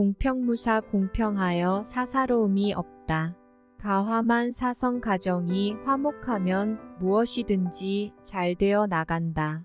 공평무사 공평하여 사사로움이 없다. 가화만 사성 가정이 화목하면 무엇이든지 잘 되어 나간다.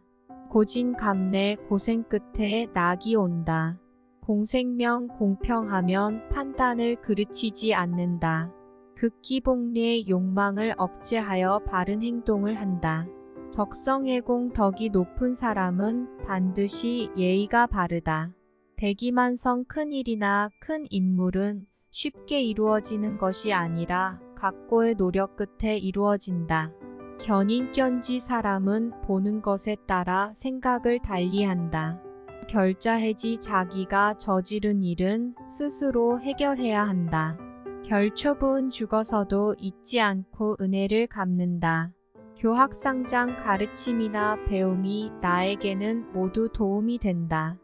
고진감래 고생 끝에 낙이 온다. 공생명 공평하면 판단을 그르치지 않는다. 극기복리의 욕망을 억제하여 바른 행동을 한다. 덕성애공 덕이 높은 사람은 반드시 예의가 바르다. 대기만성 큰 일이나 큰 인물은 쉽게 이루어지는 것이 아니라 각고의 노력 끝에 이루어진다. 견인견지 사람은 보는 것에 따라 생각을 달리한다. 결자해지 자기가 저지른 일은 스스로 해결해야 한다. 결초부은 죽어서도 잊지 않고 은혜를 갚는다. 교학상장 가르침이나 배움이 나에게는 모두 도움이 된다.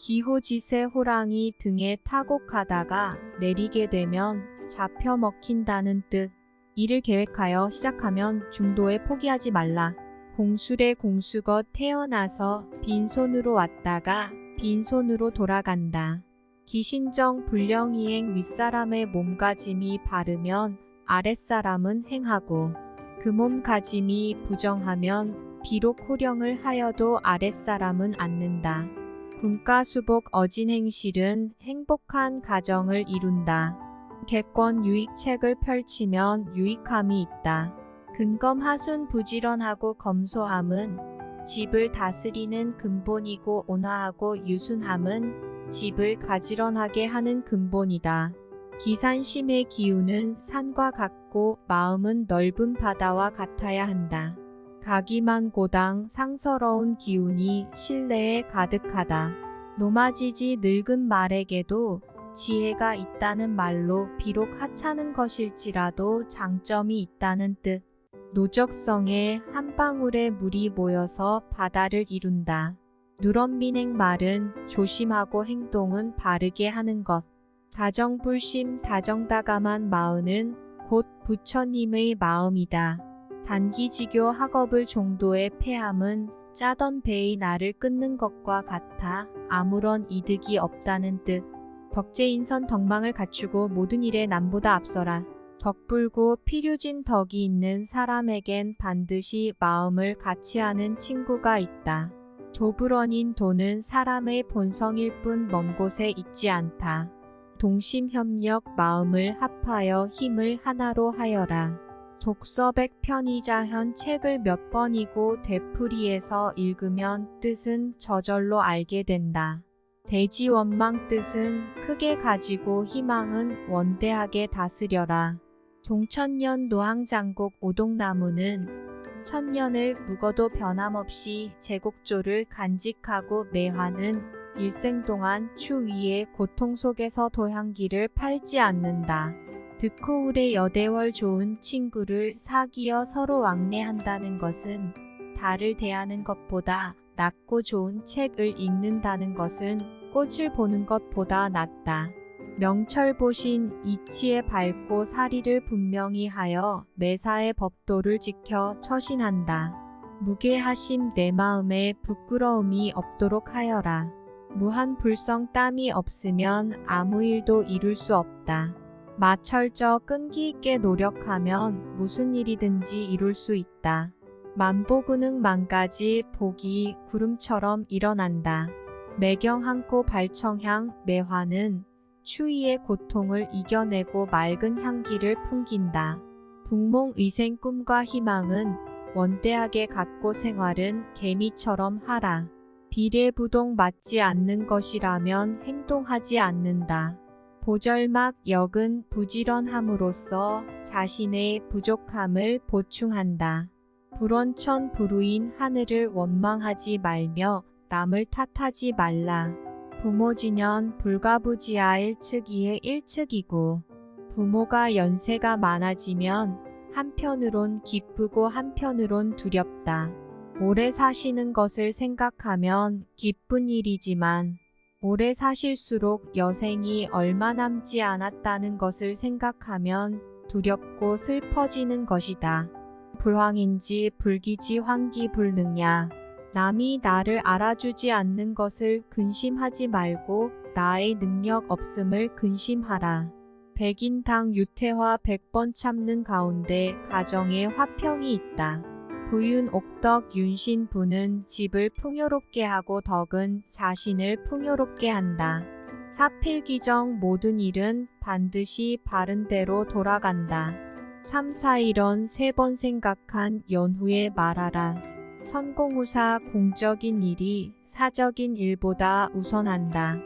기호지세 호랑이 등에 타곡하다가 내리게 되면 잡혀 먹힌다는 뜻. 일을 계획하여 시작하면 중도에 포기하지 말라. 공술의 공수것 태어나서 빈손으로 왔다가 빈손으로 돌아간다. 기신정 불령이행 윗사람의 몸가짐이 바르면 아랫사람은 행하고 그 몸가짐이 부정하면 비록 호령을 하여도 아랫사람은 않는다. 군가수복 어진행실은 행복한 가정을 이룬다. 객권 유익책을 펼치면 유익함이 있다. 근검하순 부지런하고 검소함은 집을 다스리는 근본이고 온화하고 유순함은 집을 가지런하게 하는 근본이다. 기산심의 기운은 산과 같고 마음은 넓은 바다와 같아야 한다. 가기만고당 상서러운 기운이 실내에 가득하다. 노마지지 늙은 말에게도 지혜가 있다는 말로 비록 하찮은 것일지라도 장점이 있다는 뜻. 노적성에 한 방울의 물이 모여서 바다를 이룬다. 누런비냉 말은 조심하고 행동은 바르게 하는 것. 다정불심 다정다감한 마음은 곧 부처님의 마음이다. 단기지교 학업을 종도의 폐함은 짜던 배의 날을 끊는 것과 같아 아무런 이득이 없다는 뜻. 덕재인선 덕망을 갖추고 모든 일에 남보다 앞서라. 덕불고 필요진 덕이 있는 사람에겐 반드시 마음을 같이 하는 친구가 있다. 도불언인 도는 사람의 본성일 뿐 먼 곳에 있지 않다. 동심협력 마음을 합하여 힘을 하나로 하여라. 독서백 편의자현 책을 몇 번이고 되풀이해서 읽으면 뜻은 저절로 알게 된다. 대지원망 뜻은 크게 가지고 희망은 원대하게 다스려라. 동천년 노항장곡 오동나무는 천년을 묵어도 변함없이 제곡조를 간직하고 매화는 일생 동안 추위의 고통 속에서 도향기를 팔지 않는다. 득호울의 여대월 좋은 친구를 사귀어 서로 왕래한다는 것은 달을 대하는 것보다 낫고 좋은 책을 읽는다는 것은 꽃을 보는 것보다 낫다. 명철보신 이치에 밝고 사리를 분명히 하여 매사의 법도를 지켜 처신한다. 무게하심 내 마음에 부끄러움이 없도록 하여라. 무한불성 땀이 없으면 아무 일도 이룰 수 없다. 마철저 끈기 있게 노력하면 무슨 일이든지 이룰 수 있다. 만보근흥 만가지 복이 구름처럼 일어난다. 매경항고 발청향 매화는 추위의 고통을 이겨내고 맑은 향기를 풍긴다. 북몽의생 꿈과 희망은 원대하게 갖고 생활은 개미처럼 하라. 비례부동 맞지 않는 것이라면 행동하지 않는다. 보절막 역은 부지런함으로써 자신의 부족함을 보충한다. 불원천 불우인 하늘을 원망하지 말며 남을 탓하지 말라. 부모진연 불가부지하 1측이의 1측이고 부모가 연세가 많아지면 한편으론 기쁘고 한편으론 두렵다. 오래 사시는 것을 생각하면 기쁜 일이지만 오래 사실수록 여생이 얼마 남지 않았다는 것을 생각하면 두렵고 슬퍼지는 것이다. 불황인지 불기지 황기불능야. 남이 나를 알아주지 않는 것을 근심하지 말고 나의 능력 없음을 근심하라. 백인당 유태화 100번 참는 가운데 가정에 화평이 있다. 부윤 옥덕 윤신 부는 집을 풍요롭게 하고 덕은 자신을 풍요롭게 한다. 사필기정 모든 일은 반드시 바른 대로 돌아간다. 3, 4, 1원 3번 생각한 연후에 말하라. 선공후사 공적인 일이 사적인 일보다 우선한다.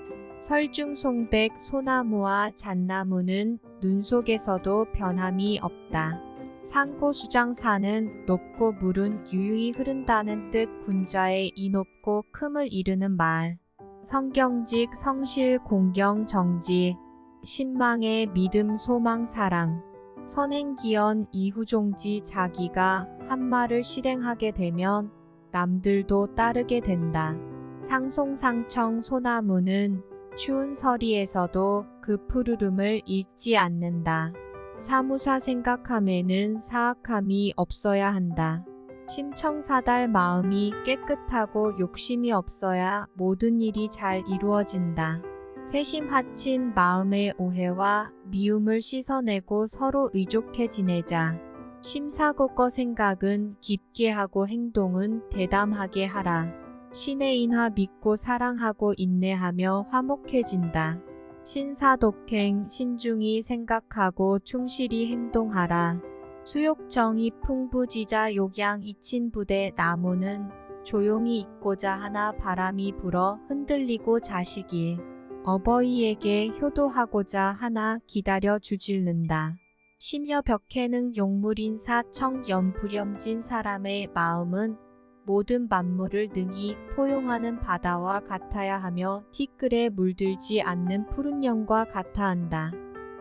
설중송백 소나무와 잣나무는 눈 속에서도 변함이 없다. 상고수장사는 높고 물은 유유히 흐른다는 뜻 군자의 이 높고 큼을 이르는 말. 성경직 성실 공경 정지 신망의 믿음 소망 사랑 선행기연 이후종지 자기가 한 말을 실행하게 되면 남들도 따르게 된다. 상송상청 소나무는 추운 서리에서도 그 푸르름을 잃지 않는다. 사무사 생각함에는 사악함이 없어야 한다. 심청사달 마음이 깨끗하고 욕심이 없어야 모든 일이 잘 이루어진다. 세심하친 마음의 오해와 미움을 씻어내고 서로 의족해 지내자. 심사고거 생각은 깊게 하고 행동은 대담하게 하라. 신의 인하 믿고 사랑하고 인내하며 화목해진다. 신사독행 신중히 생각하고 충실히 행동하라. 수욕정이 풍부지자 욕양 이친부대 나무는 조용히 있고자 하나 바람이 불어 흔들리고 자식이 어버이에게 효도하고자 하나 기다려 주질른다. 심여 벽해는 용물인사 청연부렴진 사람의 마음은 모든 만물을 능히 포용하는 바다와 같아야 하며 티끌에 물들지 않는 푸른 영과 같아 한다.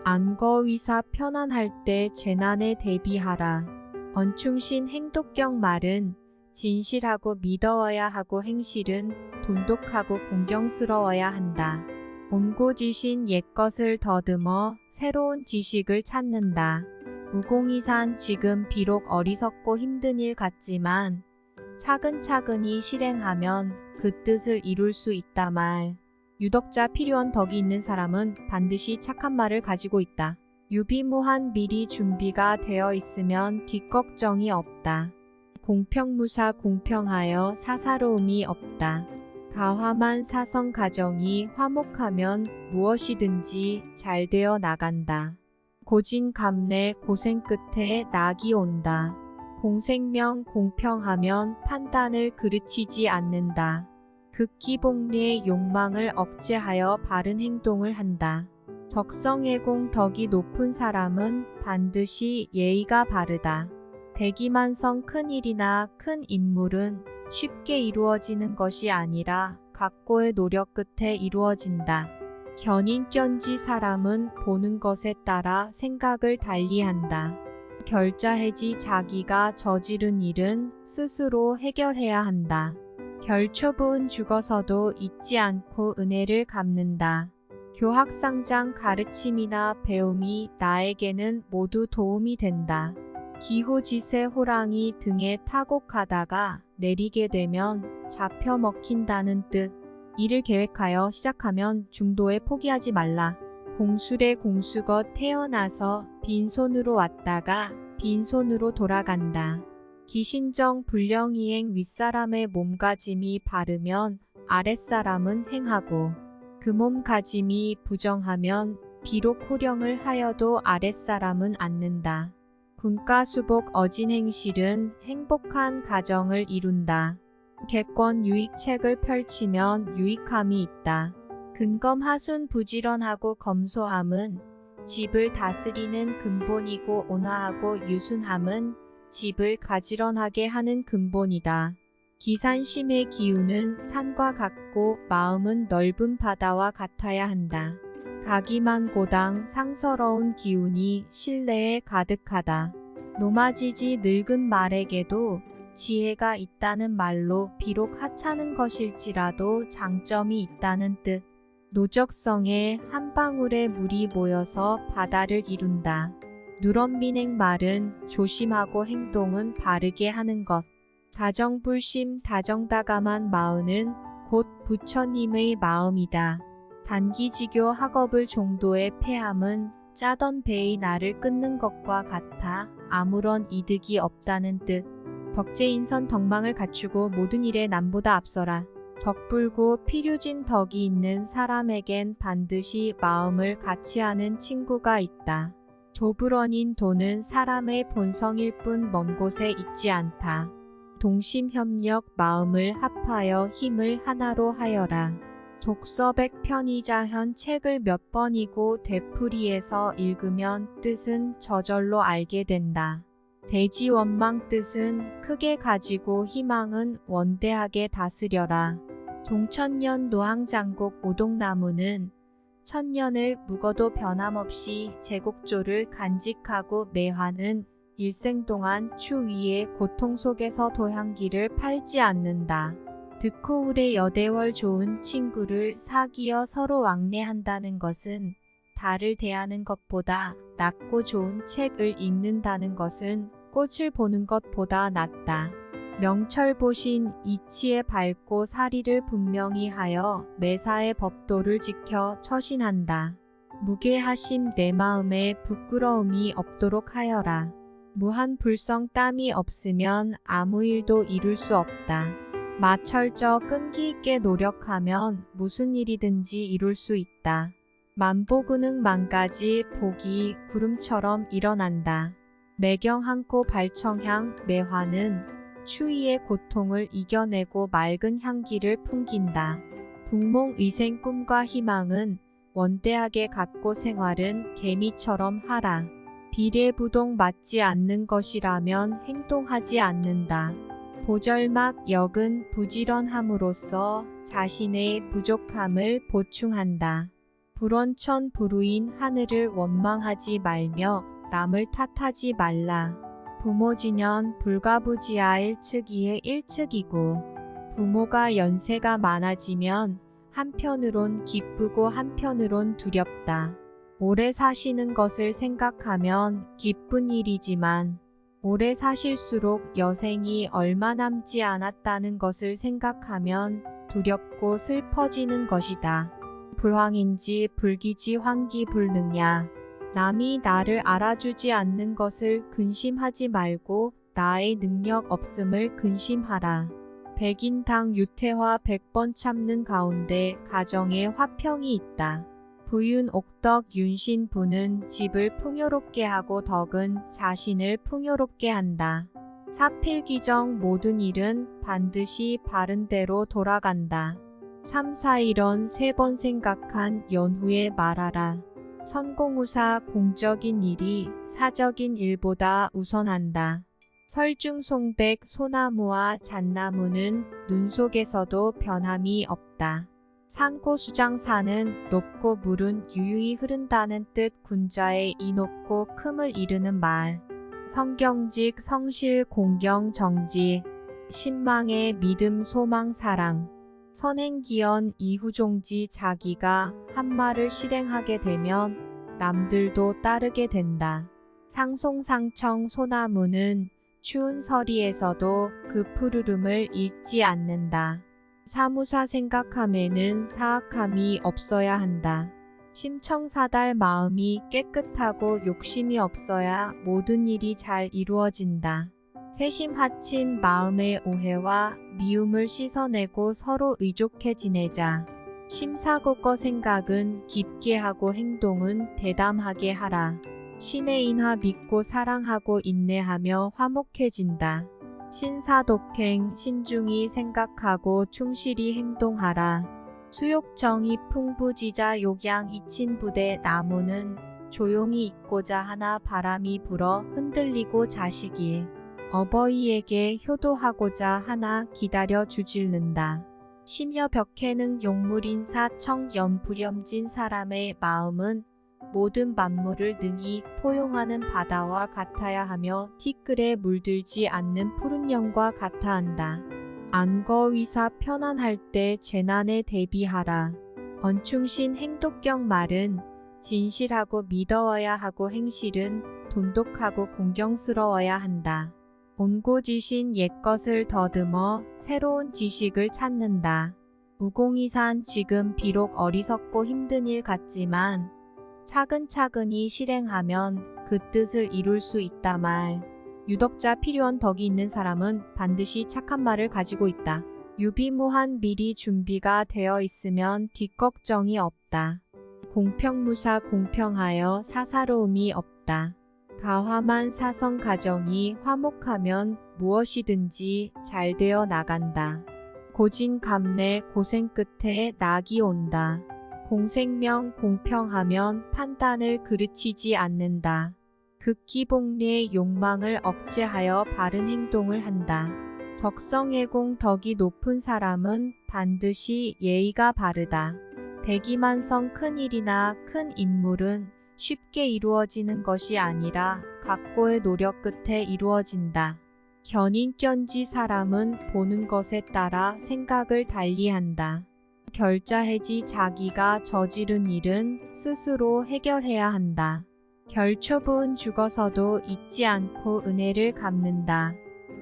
안거위사 편안할 때 재난에 대비하라. 언충신 행독경 말은 진실하고 믿어야 하고 행실은 돈독하고 공경스러워야 한다. 옴고지신 옛것을 더듬어 새로운 지식을 찾는다. 우공이산 지금 비록 어리석고 힘든 일 같지만 차근차근히 실행하면 그 뜻을 이룰 수 있다 말. 유덕자 필요한 덕이 있는 사람은 반드시 착한 말을 가지고 있다. 유비무한 미리 준비가 되어 있으면 뒷걱정이 없다. 공평무사 공평하여 사사로움이 없다. 가화만 사성 가정이 화목하면 무엇이든지 잘 되어 나간다. 고진감래 고생 끝에 낙이 온다. 공생명 공평하면 판단을 그르치지 않는다. 극기복리의 욕망을 억제하여 바른 행동을 한다. 덕성애공 덕이 높은 사람은 반드시 예의가 바르다. 대기만성 큰 일이나 큰 인물은 쉽게 이루어지는 것이 아니라 각고의 노력 끝에 이루어진다. 견인견지 사람은 보는 것에 따라 생각을 달리한다. 결자해지 자기가 저지른 일은 스스로 해결해야 한다. 결초부은 죽어서도 잊지 않고 은혜를 갚는다. 교학상장 가르침이나 배움이 나에게는 모두 도움이 된다. 기호지세 호랑이 등에 타고 가다가 내리게 되면 잡혀 먹힌다는 뜻. 일을 계획하여 시작하면 중도에 포기하지 말라. 공술의 공수거 태어나서 빈손으로 왔다가 빈손으로 돌아간다. 기신정 불령이행 윗사람의 몸가짐이 바르면 아랫사람은 행하고 그 몸가짐이 부정하면 비록 호령을 하여도 아랫사람은 앉는다. 군가수복 어진행실은 행복한 가정을 이룬다. 객권 유익책을 펼치면 유익함이 있다. 근검하순 부지런하고 검소함은 집을 다스리는 근본이고 온화하고 유순함은 집을 가지런하게 하는 근본이다. 기산심의 기운은 산과 같고 마음은 넓은 바다와 같아야 한다. 가기만고당 상서러운 기운이 신뢰에 가득하다. 노마지지 늙은 말에게도 지혜가 있다는 말로 비록 하찮은 것일지라도 장점이 있다는 뜻. 노적성에 한 방울의 물이 모여서 바다를 이룬다. 누런비냉 말은 조심하고 행동은 바르게 하는 것. 다정불심 다정다감한 마음은 곧 부처님의 마음이다. 단기지교 학업을 종도의 폐함은 짜던 배의 나를 끊는 것과 같아 아무런 이득이 없다는 뜻. 덕재인선 덕망을 갖추고 모든 일에 남보다 앞서라. 덕불고 필요진 덕이 있는 사람에겐 반드시 마음을 같이 하는 친구가 있다. 도불언인 도는 사람의 본성일 뿐 먼 곳에 있지 않다. 동심협력 마음을 합하여 힘을 하나로 하여라. 독서백 편이자현 책을 몇 번이고 되풀이해서 읽으면 뜻은 저절로 알게 된다. 대지원망 뜻은 크게 가지고 희망은 원대하게 다스려라. 동천년 노항장곡 오동나무는 천년을 묵어도 변함없이 제곡조를 간직하고 매화는 일생 동안 추위의 고통 속에서 도향기를 팔지 않는다. 득호울의 여대월 좋은 친구를 사귀어 서로 왕래한다는 것은 달을 대하는 것보다 낫고 좋은 책을 읽는다는 것은 꽃을 보는 것보다 낫다. 명철보신 이치에 밝고 사리를 분명히 하여 매사의 법도를 지켜 처신한다. 무게하심 내 마음에 부끄러움이 없도록 하여라. 무한 불성 땀이 없으면 아무 일도 이룰 수 없다. 마철저 끈기 있게 노력하면 무슨 일이든지 이룰 수 있다. 만보근흥 만가지 복이 구름처럼 일어난다. 매경한코 발청향 매화는 추위의 고통을 이겨내고 맑은 향기를 풍긴다. 북몽의생 꿈과 희망은 원대하게 갖고 생활은 개미처럼 하라. 비례부동 맞지 않는 것이라면 행동하지 않는다. 보절막 역은 부지런함으로써 자신의 부족함을 보충한다. 불원천 불우인 하늘을 원망하지 말며 남을 탓하지 말라. 부모진연 불가부지하 일측이의 일측이고 부모가 연세가 많아지면 한편으론 기쁘고 한편으론 두렵다. 오래 사시는 것을 생각하면 기쁜 일이지만 오래 사실수록 여생이 얼마 남지 않았다는 것을 생각하면 두렵고 슬퍼지는 것이다. 불황인지 불기지 환기불능야. 남이 나를 알아주지 않는 것을 근심하지 말고 나의 능력 없음을 근심하라. 백인당 유태화 100번 참는 가운데 가정에 화평이 있다. 부윤 옥덕 윤신 부는 집을 풍요롭게 하고 덕은 자신을 풍요롭게 한다. 사필기정 모든 일은 반드시 바른 대로 돌아간다. 참사일언 3번 생각한 연후에 말하라. 선공우사 공적인 일이 사적인 일보다 우선한다. 설중송백 소나무와 잣나무는 눈 속에서도 변함이 없다. 산고수장사는 높고 물은 유유히 흐른다는 뜻 군자의 이 높고 큼을 이르는 말. 성경직 성실 공경 정지 신망의 믿음 소망 사랑. 선행기연 이후종지 자기가 한 말을 실행하게 되면 남들도 따르게 된다. 상송상청 소나무는 추운 서리에서도 그 푸르름을 잃지 않는다. 사무사 생각함에는 사악함이 없어야 한다. 심청사달 마음이 깨끗하고 욕심이 없어야 모든 일이 잘 이루어진다. 세심하친 마음의 오해와 미움을 씻어내고 서로 의족해 지내자. 심사고거 생각은 깊게 하고 행동은 대담하게 하라. 신의 인하 믿고 사랑하고 인내하며 화목해진다. 신사독행 신중히 생각하고 충실히 행동하라. 수욕정이 풍부지자 욕양 이친부대 나무는 조용히 있고자 하나 바람이 불어 흔들리고 자식이 어버이에게 효도하고자 하나 기다려 주질른다. 심여 벽해능 용물인사 청연 불염진 사람의 마음은 모든 만물을 능히 포용하는 바다와 같아야 하며 티끌에 물들지 않는 푸른 영과 같아 한다. 안거위사 편안할 때 재난에 대비하라. 언충신 행독경 말은 진실하고 믿어야 하고 행실은 돈독하고 공경스러워야 한다. 온고지신 옛것을 더듬어 새로운 지식을 찾는다. 무공이산 지금 비록 어리석고 힘든 일 같지만 차근차근히 실행하면 그 뜻을 이룰 수 있다 말. 유덕자 필요한 덕이 있는 사람은 반드시 착한 말을 가지고 있다. 유비무한 미리 준비가 되어 있으면 뒷걱정이 없다. 공평무사 공평하여 사사로움이 없다. 가화만 사성 가정이 화목하면 무엇이든지 잘 되어 나간다. 고진감래 고생 끝에 낙이 온다. 공생명 공평하면 판단을 그르치지 않는다. 극기복리의 욕망을 억제하여 바른 행동을 한다. 덕성애공 덕이 높은 사람은 반드시 예의가 바르다. 대기만성 큰 일이나 큰 인물은 쉽게 이루어지는 것이 아니라 각고의 노력 끝에 이루어진다. 견인견지 사람은 보는 것에 따라 생각을 달리한다. 결자해지 자기가 저지른 일은 스스로 해결해야 한다. 결초분 죽어서도 잊지 않고 은혜를 갚는다.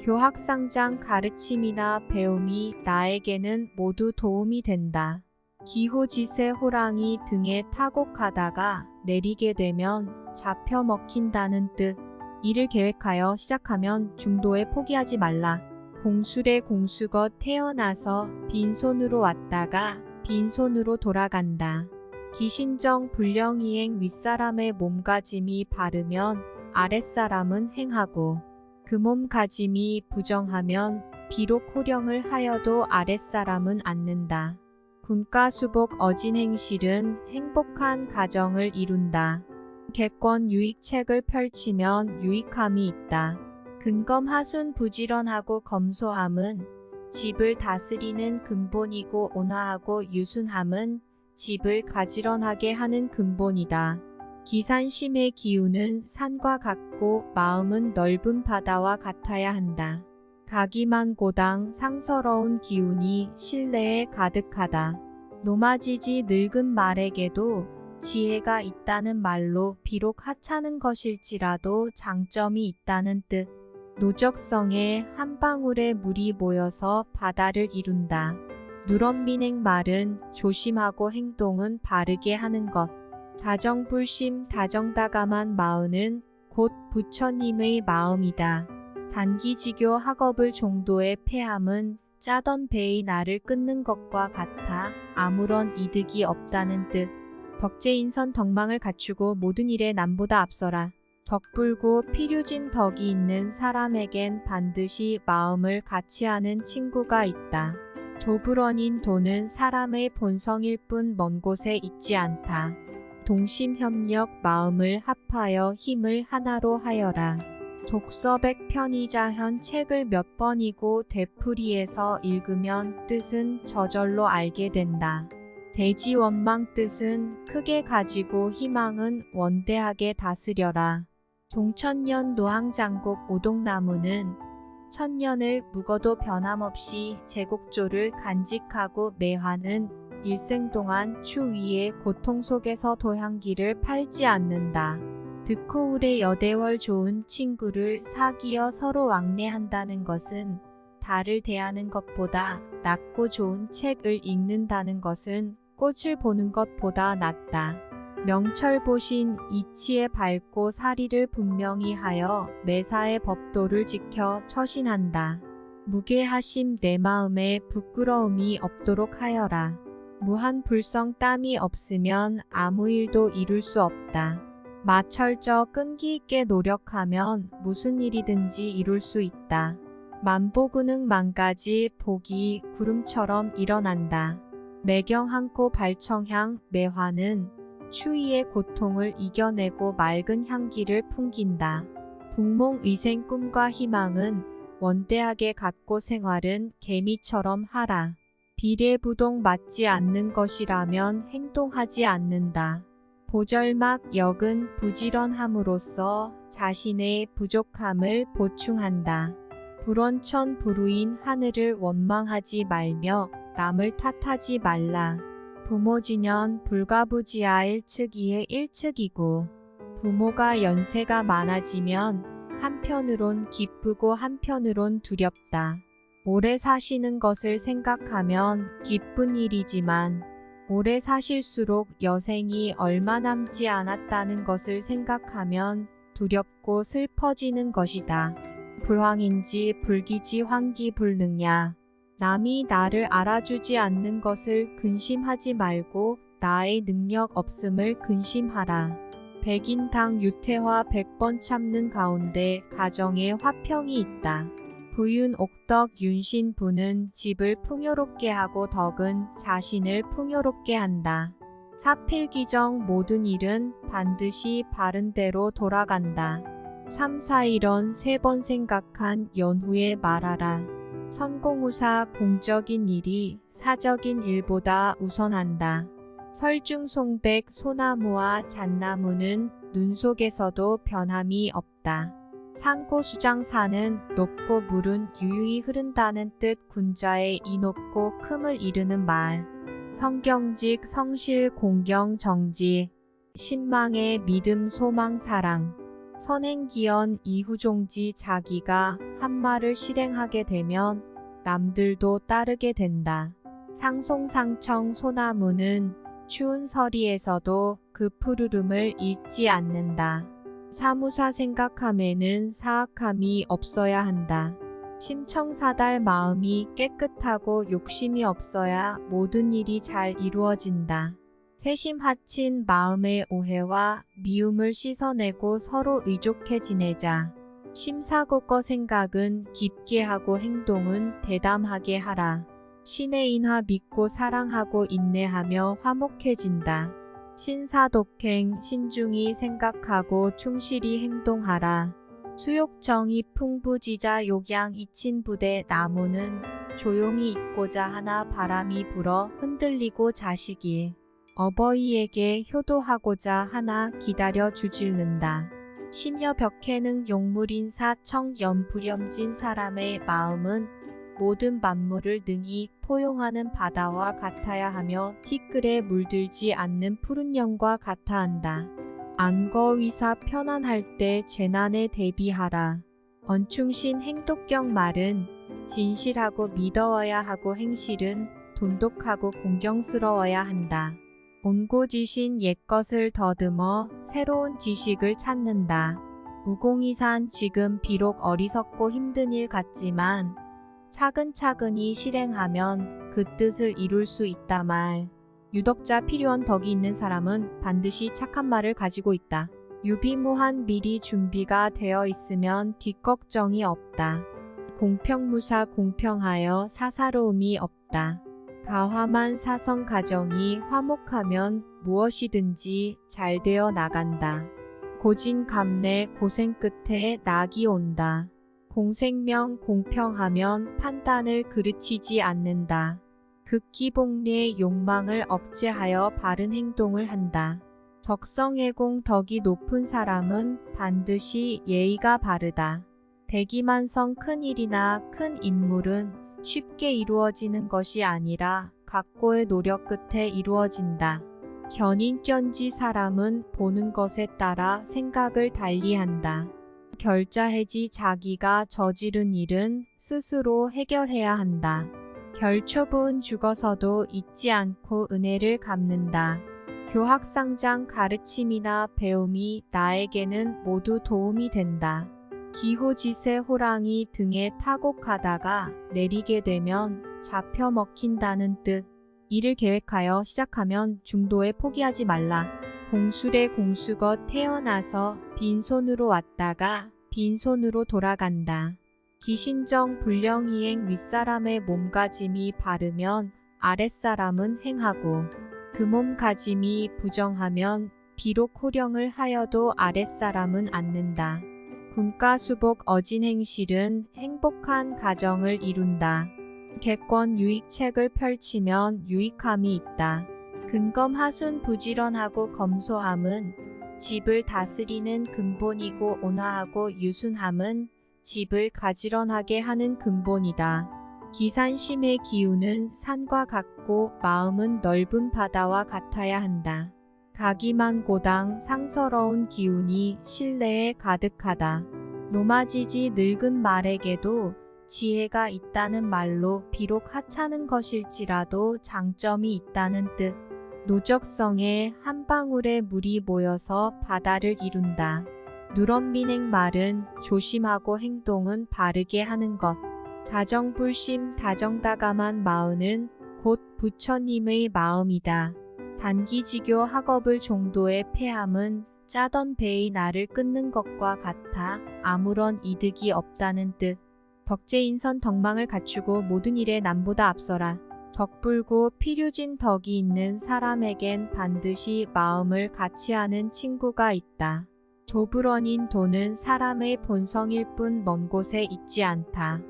교학상장 가르침이나 배움이 나에게는 모두 도움이 된다. 기호지세 호랑이 등에 타고 가다가 내리게 되면 잡혀 먹힌다는 뜻. 일을 계획하여 시작하면 중도에 포기하지 말라. 공술의 공수거 태어나서 빈손으로 왔다가 빈손으로 돌아간다. 기신정 불령이행 윗사람의 몸가짐이 바르면 아랫사람은 행하고 그 몸가짐이 부정하면 비록 호령을 하여도 아랫사람은 앉는다. 군가수복 어진행실은 행복한 가정을 이룬다. 객권 유익책을 펼치면 유익함이 있다. 근검하순 부지런하고 검소함은 집을 다스리는 근본이고 온화하고 유순함은 집을 가지런하게 하는 근본이다. 기산심의 기운은 산과 같고 마음은 넓은 바다와 같아야 한다. 가기만고당 상서러운 기운이 신뢰에 가득하다. 노마지지 늙은 말에게도 지혜가 있다는 말로 비록 하찮은 것일지라도 장점이 있다는 뜻. 노적성에 한 방울의 물이 모여서 바다를 이룬다. 누런민행 말은 조심하고 행동은 바르게 하는 것. 다정불심 다정다감한 마음은 곧 부처님의 마음이다. 단기지교 학업을 종도의 폐함은 짜던 배의 날을 끊는 것과 같아 아무런 이득이 없다는 뜻. 덕재인선 덕망을 갖추고 모든 일에 남보다 앞서라. 덕불고 필요진 덕이 있는 사람에겐 반드시 마음을 같이 하는 친구가 있다. 도불원인 도는 사람의 본성일 뿐 먼 곳에 있지 않다. 동심협력 마음을 합하여 힘을 하나로 하여라. 독서백 편의자현 책을 몇 번이고 되풀이해서 읽으면 뜻은 저절로 알게 된다. 대지원망 뜻은 크게 가지고 희망은 원대하게 다스려라. 동천년 노항장곡 오동나무는 천년을 묵어도 변함없이 제곡조를 간직하고 매화는 일생 동안 추위의 고통 속에서 도향기를 팔지 않는다. 득호울의 여대월 좋은 친구를 사귀어 서로 왕래한다는 것은 달을 대하는 것보다 낫고 좋은 책을 읽는다는 것은 꽃을 보는 것보다 낫다. 명철보신 이치에 밝고 사리를 분명히 하여 매사의 법도를 지켜 처신한다. 무계하심 내 마음에 부끄러움이 없도록 하여라. 무한불성 땀이 없으면 아무 일도 이룰 수 없다. 마철저 끈기 있게 노력하면 무슨 일이든지 이룰 수 있다. 만보근흥 만가지 복이 구름처럼 일어난다. 매경한코 발청향 매화는 추위의 고통을 이겨내고 맑은 향기를 풍긴다. 북몽의생 꿈과 희망은 원대하게 갖고 생활은 개미처럼 하라. 비례부동 맞지 않는 것이라면 행동하지 않는다. 보절막 역은 부지런함으로써 자신의 부족함을 보충한다. 불원천 불우인 하늘을 원망하지 말며 남을 탓하지 말라. 부모진연 불가부지하 1측이의 1측이고 부모가 연세가 많아지면 한편으론 기쁘고 한편으론 두렵다. 오래 사시는 것을 생각하면 기쁜 일이지만 오래 사실수록 여생이 얼마 남지 않았다는 것을 생각하면 두렵고 슬퍼지는 것이다. 불황인지 불기지 환기불능야. 남이 나를 알아주지 않는 것을 근심하지 말고 나의 능력 없음을 근심하라. 백인당 유태화 100번 참는 가운데 가정에 화평이 있다. 부윤 옥덕 윤신부는 집을 풍요롭게 하고 덕은 자신을 풍요롭게 한다. 사필기정 모든 일은 반드시 바른 대로 돌아간다. 3, 4, 1원 3번 생각한 연후에 말하라. 선공우사 공적인 일이 사적인 일보다 우선한다. 설중송백 소나무와 잣나무는 눈 속에서도 변함이 없다. 상고수장사는 높고 물은 유유히 흐른다는 뜻 군자의 이 높고 큼을 이르는 말. 성경직 성실 공경 정지. 신망의 믿음 소망 사랑. 선행기연 이후종지 자기가 한 말을 실행하게 되면 남들도 따르게 된다. 상송상청 소나무는 추운 서리에서도 그 푸르름을 잃지 않는다. 사무사 생각함에는 사악함이 없어야 한다. 심청사달 마음이 깨끗하고 욕심이 없어야 모든 일이 잘 이루어진다. 세심하친 마음의 오해와 미움을 씻어내고 서로 의족해 지내자. 심사고거 생각은 깊게 하고 행동은 대담하게 하라. 신의 인하 믿고 사랑하고 인내하며 화목해진다. 신사독행 신중히 생각하고 충실히 행동하라. 수욕정이 풍부지자 욕양 이친부대 나무는 조용히 있고자 하나 바람이 불어 흔들리고 자식이 어버이에게 효도하고자 하나 기다려 주질른다. 심여 벽해는 용물인사 청연부렴진 사람의 마음은 모든 만물을 능히 포용하는 바다와 같아야 하며 티끌에 물들지 않는 푸른 영과 같아 한다. 안거위사 편안할 때 재난에 대비하라. 언충신 행독경 말은 진실하고 믿어야 하고 행실은 돈독하고 공경스러워야 한다. 온고지신 옛것을 더듬어 새로운 지식을 찾는다. 무공이산 지금 비록 어리석고 힘든 일 같지만 차근차근히 실행하면 그 뜻을 이룰 수 있다 말. 유덕자 필요한 덕이 있는 사람은 반드시 착한 말을 가지고 있다. 유비무한 미리 준비가 되어 있으면 뒷걱정이 없다. 공평무사 공평하여 사사로움이 없다. 가화만 사성 가정이 화목하면 무엇이든지 잘 되어 나간다. 고진감래 고생 끝에 낙이 온다. 공생명 공평하면 판단을 그르치지 않는다. 극기복리의 욕망을 억제하여 바른 행동을 한다. 덕성애공 덕이 높은 사람은 반드시 예의가 바르다. 대기만성 큰 일이나 큰 인물은 쉽게 이루어지는 것이 아니라 각고의 노력 끝에 이루어진다. 견인견지 사람은 보는 것에 따라 생각을 달리한다. 결자해지 자기가 저지른 일은 스스로 해결해야 한다. 결초부은 죽어서도 잊지 않고 은혜를 갚는다. 교학상장 가르침이나 배움이 나에게는 모두 도움이 된다. 기호지세 호랑이 등에 타고 가다가 내리게 되면 잡혀 먹힌다는 뜻. 일을 계획하여 시작하면 중도에 포기하지 말라. 공술의 공수거 태어나서 빈손으로 왔다가 빈손으로 돌아간다. 기신정 불령이행 윗사람의 몸가짐이 바르면 아랫사람은 행하고 그 몸가짐이 부정하면 비록 호령을 하여도 아랫사람은 않는다. 군가수복 어진행실은 행복한 가정을 이룬다. 객권 유익책을 펼치면 유익함이 있다. 근검하순 부지런하고 검소함은 집을 다스리는 근본이고 온화하고 유순함은 집을 가지런하게 하는 근본이다. 기산심의 기운은 산과 같고 마음은 넓은 바다와 같아야 한다. 가기만고당 상서러운 기운이 실내에 가득하다. 노마지지 늙은 말에게도 지혜가 있다는 말로 비록 하찮은 것일지라도 장점이 있다는 뜻. 노적성에 한 방울의 물이 모여서 바다를 이룬다. 누런민행 말은 조심하고 행동은 바르게 하는 것. 다정불심 다정다감한 마음은 곧 부처님의 마음이다. 단기지교 학업을 종도의 패함은 짜던 배의 날을 끊는 것과 같아 아무런 이득이 없다는 뜻. 덕재인선 덕망을 갖추고 모든 일에 남보다 앞서라. 덕불고 필요진 덕이 있는 사람에겐 반드시 마음을 같이 하는 친구가 있다. 도불원인 도는 사람의 본성일 뿐 먼 곳에 있지 않다.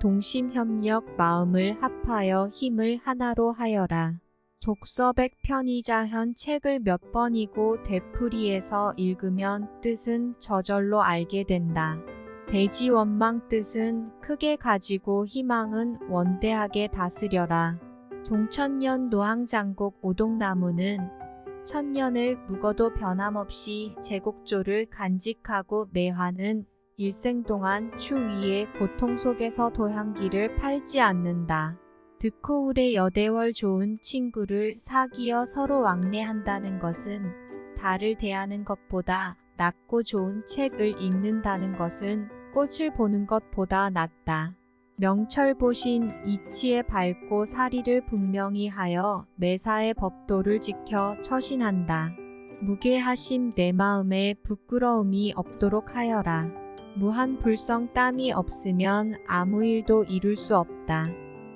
동심협력 마음을 합하여 힘을 하나로 하여라. 독서백 편의자현 책을 몇 번이고 되풀이해서 읽으면 뜻은 저절로 알게 된다. 대지원망 뜻은 크게 가지고 희망은 원대하게 다스려라. 동천년 노항장곡 오동나무는 천년을 묵어도 변함없이 제곡조를 간직하고 매화는 일생 동안 추위의 고통 속에서 도향기를 팔지 않는다. 득호 후에 여대월 좋은 친구를 사귀어 서로 왕래한다는 것은 달을 대하는 것보다 낫고 좋은 책을 읽는다는 것은 꽃을 보는 것보다 낫다. 명철보신 이치에 밝고 사리를 분명히 하여 매사의 법도를 지켜 처신한다. 무계하심 내 마음에 부끄러움이 없도록 하여라. 무한 불성 땀이 없으면 아무 일도 이룰 수 없다.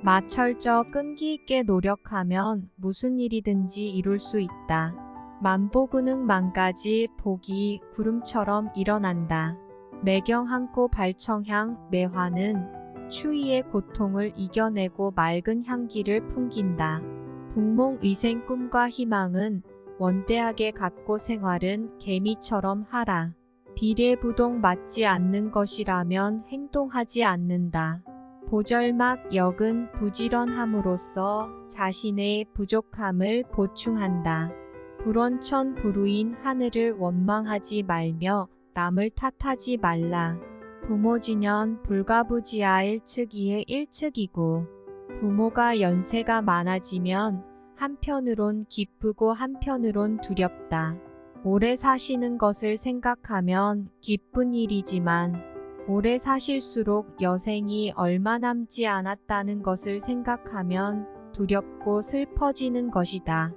마철저 끈기 있게 노력하면 무슨 일이든지 이룰 수 있다. 만보근흥 만가지 복이 구름처럼 일어난다. 매경항고 발청향 매화는 추위의 고통을 이겨내고 맑은 향기를 풍긴다. 북몽의생 꿈과 희망은 원대하게 갖고 생활은 개미처럼 하라. 비례부동 맞지 않는 것이라면 행동하지 않는다. 보절막 역은 부지런함으로써 자신의 부족함을 보충한다. 불원천 불우인 하늘을 원망하지 말며 남을 탓하지 말라. 부모진연 불가부지하 일측이해 일측이고 부모가 연세가 많아지면 한편으론 기쁘고 한편으론 두렵다. 오래 사시는 것을 생각하면 기쁜 일이지만 오래 사실수록 여생이 얼마 남지 않았다는 것을 생각하면 두렵고 슬퍼지는 것이다.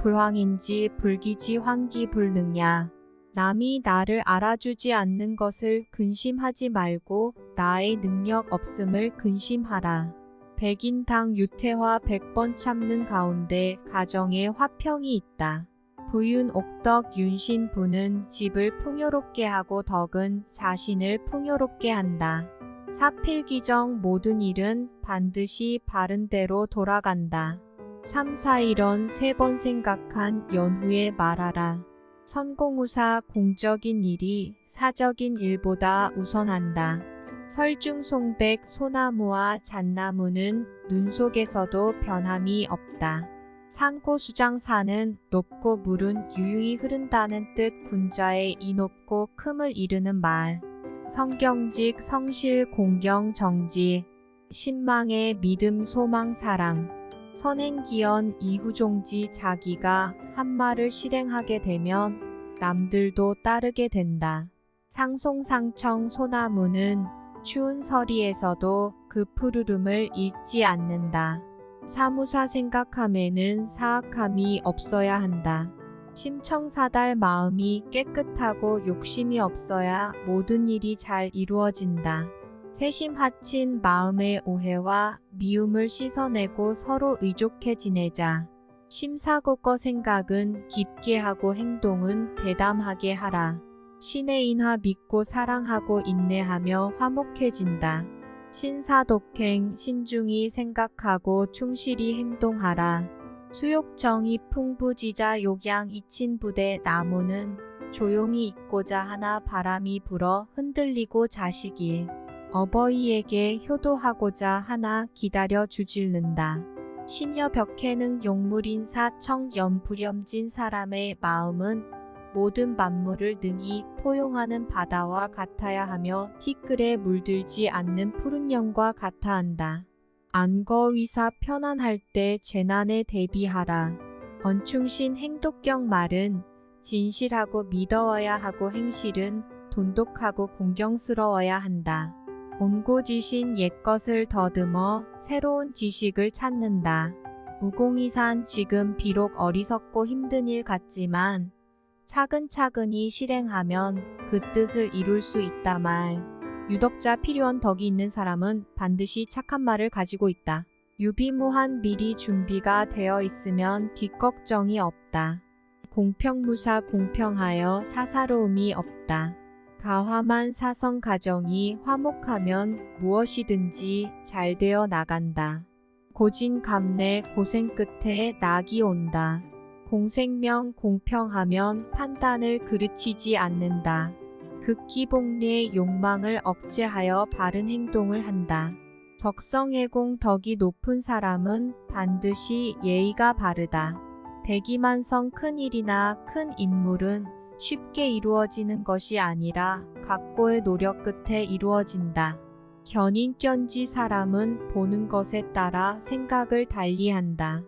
불황인지 불기지 환기불능야. 남이 나를 알아주지 않는 것을 근심하지 말고 나의 능력 없음을 근심하라. 백인당 유태화 100번 참는 가운데 가정에 화평이 있다. 부윤 옥덕 윤신부는 집을 풍요롭게 하고 덕은 자신을 풍요롭게 한다. 사필기정 모든 일은 반드시 바른 대로 돌아간다. 참사일언 3번 생각한 연후에 말하라. 선공우사 공적인 일이 사적인 일보다 우선한다. 설중송백 소나무와 잣나무는 눈 속에서도 변함이 없다. 산고수장사는 높고 물은 유유히 흐른다는 뜻 군자의 이 높고 큼을 이르는 말. 성경직 성실 공경 정지. 신망의 믿음 소망 사랑. 선행기연 이후종지 자기가 한 말을 실행하게 되면 남들도 따르게 된다. 상송상청 소나무는 추운 서리에서도 그 푸르름을 잃지 않는다. 사무사 생각함에는 사악함이 없어야 한다. 심청사달 마음이 깨끗하고 욕심이 없어야 모든 일이 잘 이루어진다. 세심 하친 마음의 오해와 미움을 씻어내고 서로 의족해 지내자. 심사고거 생각은 깊게 하고 행동은 대담하게 하라. 신의 인화 믿고 사랑하고 인내하며 화목해진다. 신사독행 신중히 생각하고 충실히 행동하라. 수욕정이 풍부지자 욕양 이친부대 나무는 조용히 있고자 하나 바람이 불어 흔들리고 자식이 어버이에게 효도하고자 하나 기다려 주질른다. 심여 벽해는 용물인사 청연 불염진 사람의 마음은 모든 만물을 능히 포용하는 바다와 같아야 하며 티끌에 물들지 않는 푸른 영과 같아 한다. 안거위사 편안할 때 재난에 대비하라. 건충신 행독경 말은 진실하고 믿어야 하고 행실은 돈독하고 공경스러워야 한다. 곤고지신 옛것을 더듬어 새로운 지식을 찾는다. 무공이산 지금 비록 어리석고 힘든 일 같지만 차근차근히 실행하면 그 뜻을 이룰 수 있다 말. 유덕자 필요한 덕이 있는 사람은 반드시 착한 말을 가지고 있다. 유비무한 미리 준비가 되어 있으면 뒷걱정이 없다. 공평무사 공평하여 사사로움이 없다. 가화만 사성 가정이 화목하면 무엇이든지 잘 되어 나간다. 고진감래 고생 끝에 낙이 온다. 공생명 공평하면 판단을 그르치지 않는다. 극기복리의 욕망을 억제하여 바른 행동을 한다. 덕성애공 덕이 높은 사람은 반드시 예의가 바르다. 대기만성 큰 일이나 큰 인물은 쉽게 이루어지는 것이 아니라 각고의 노력 끝에 이루어진다. 견인견지 사람은 보는 것에 따라 생각을 달리한다.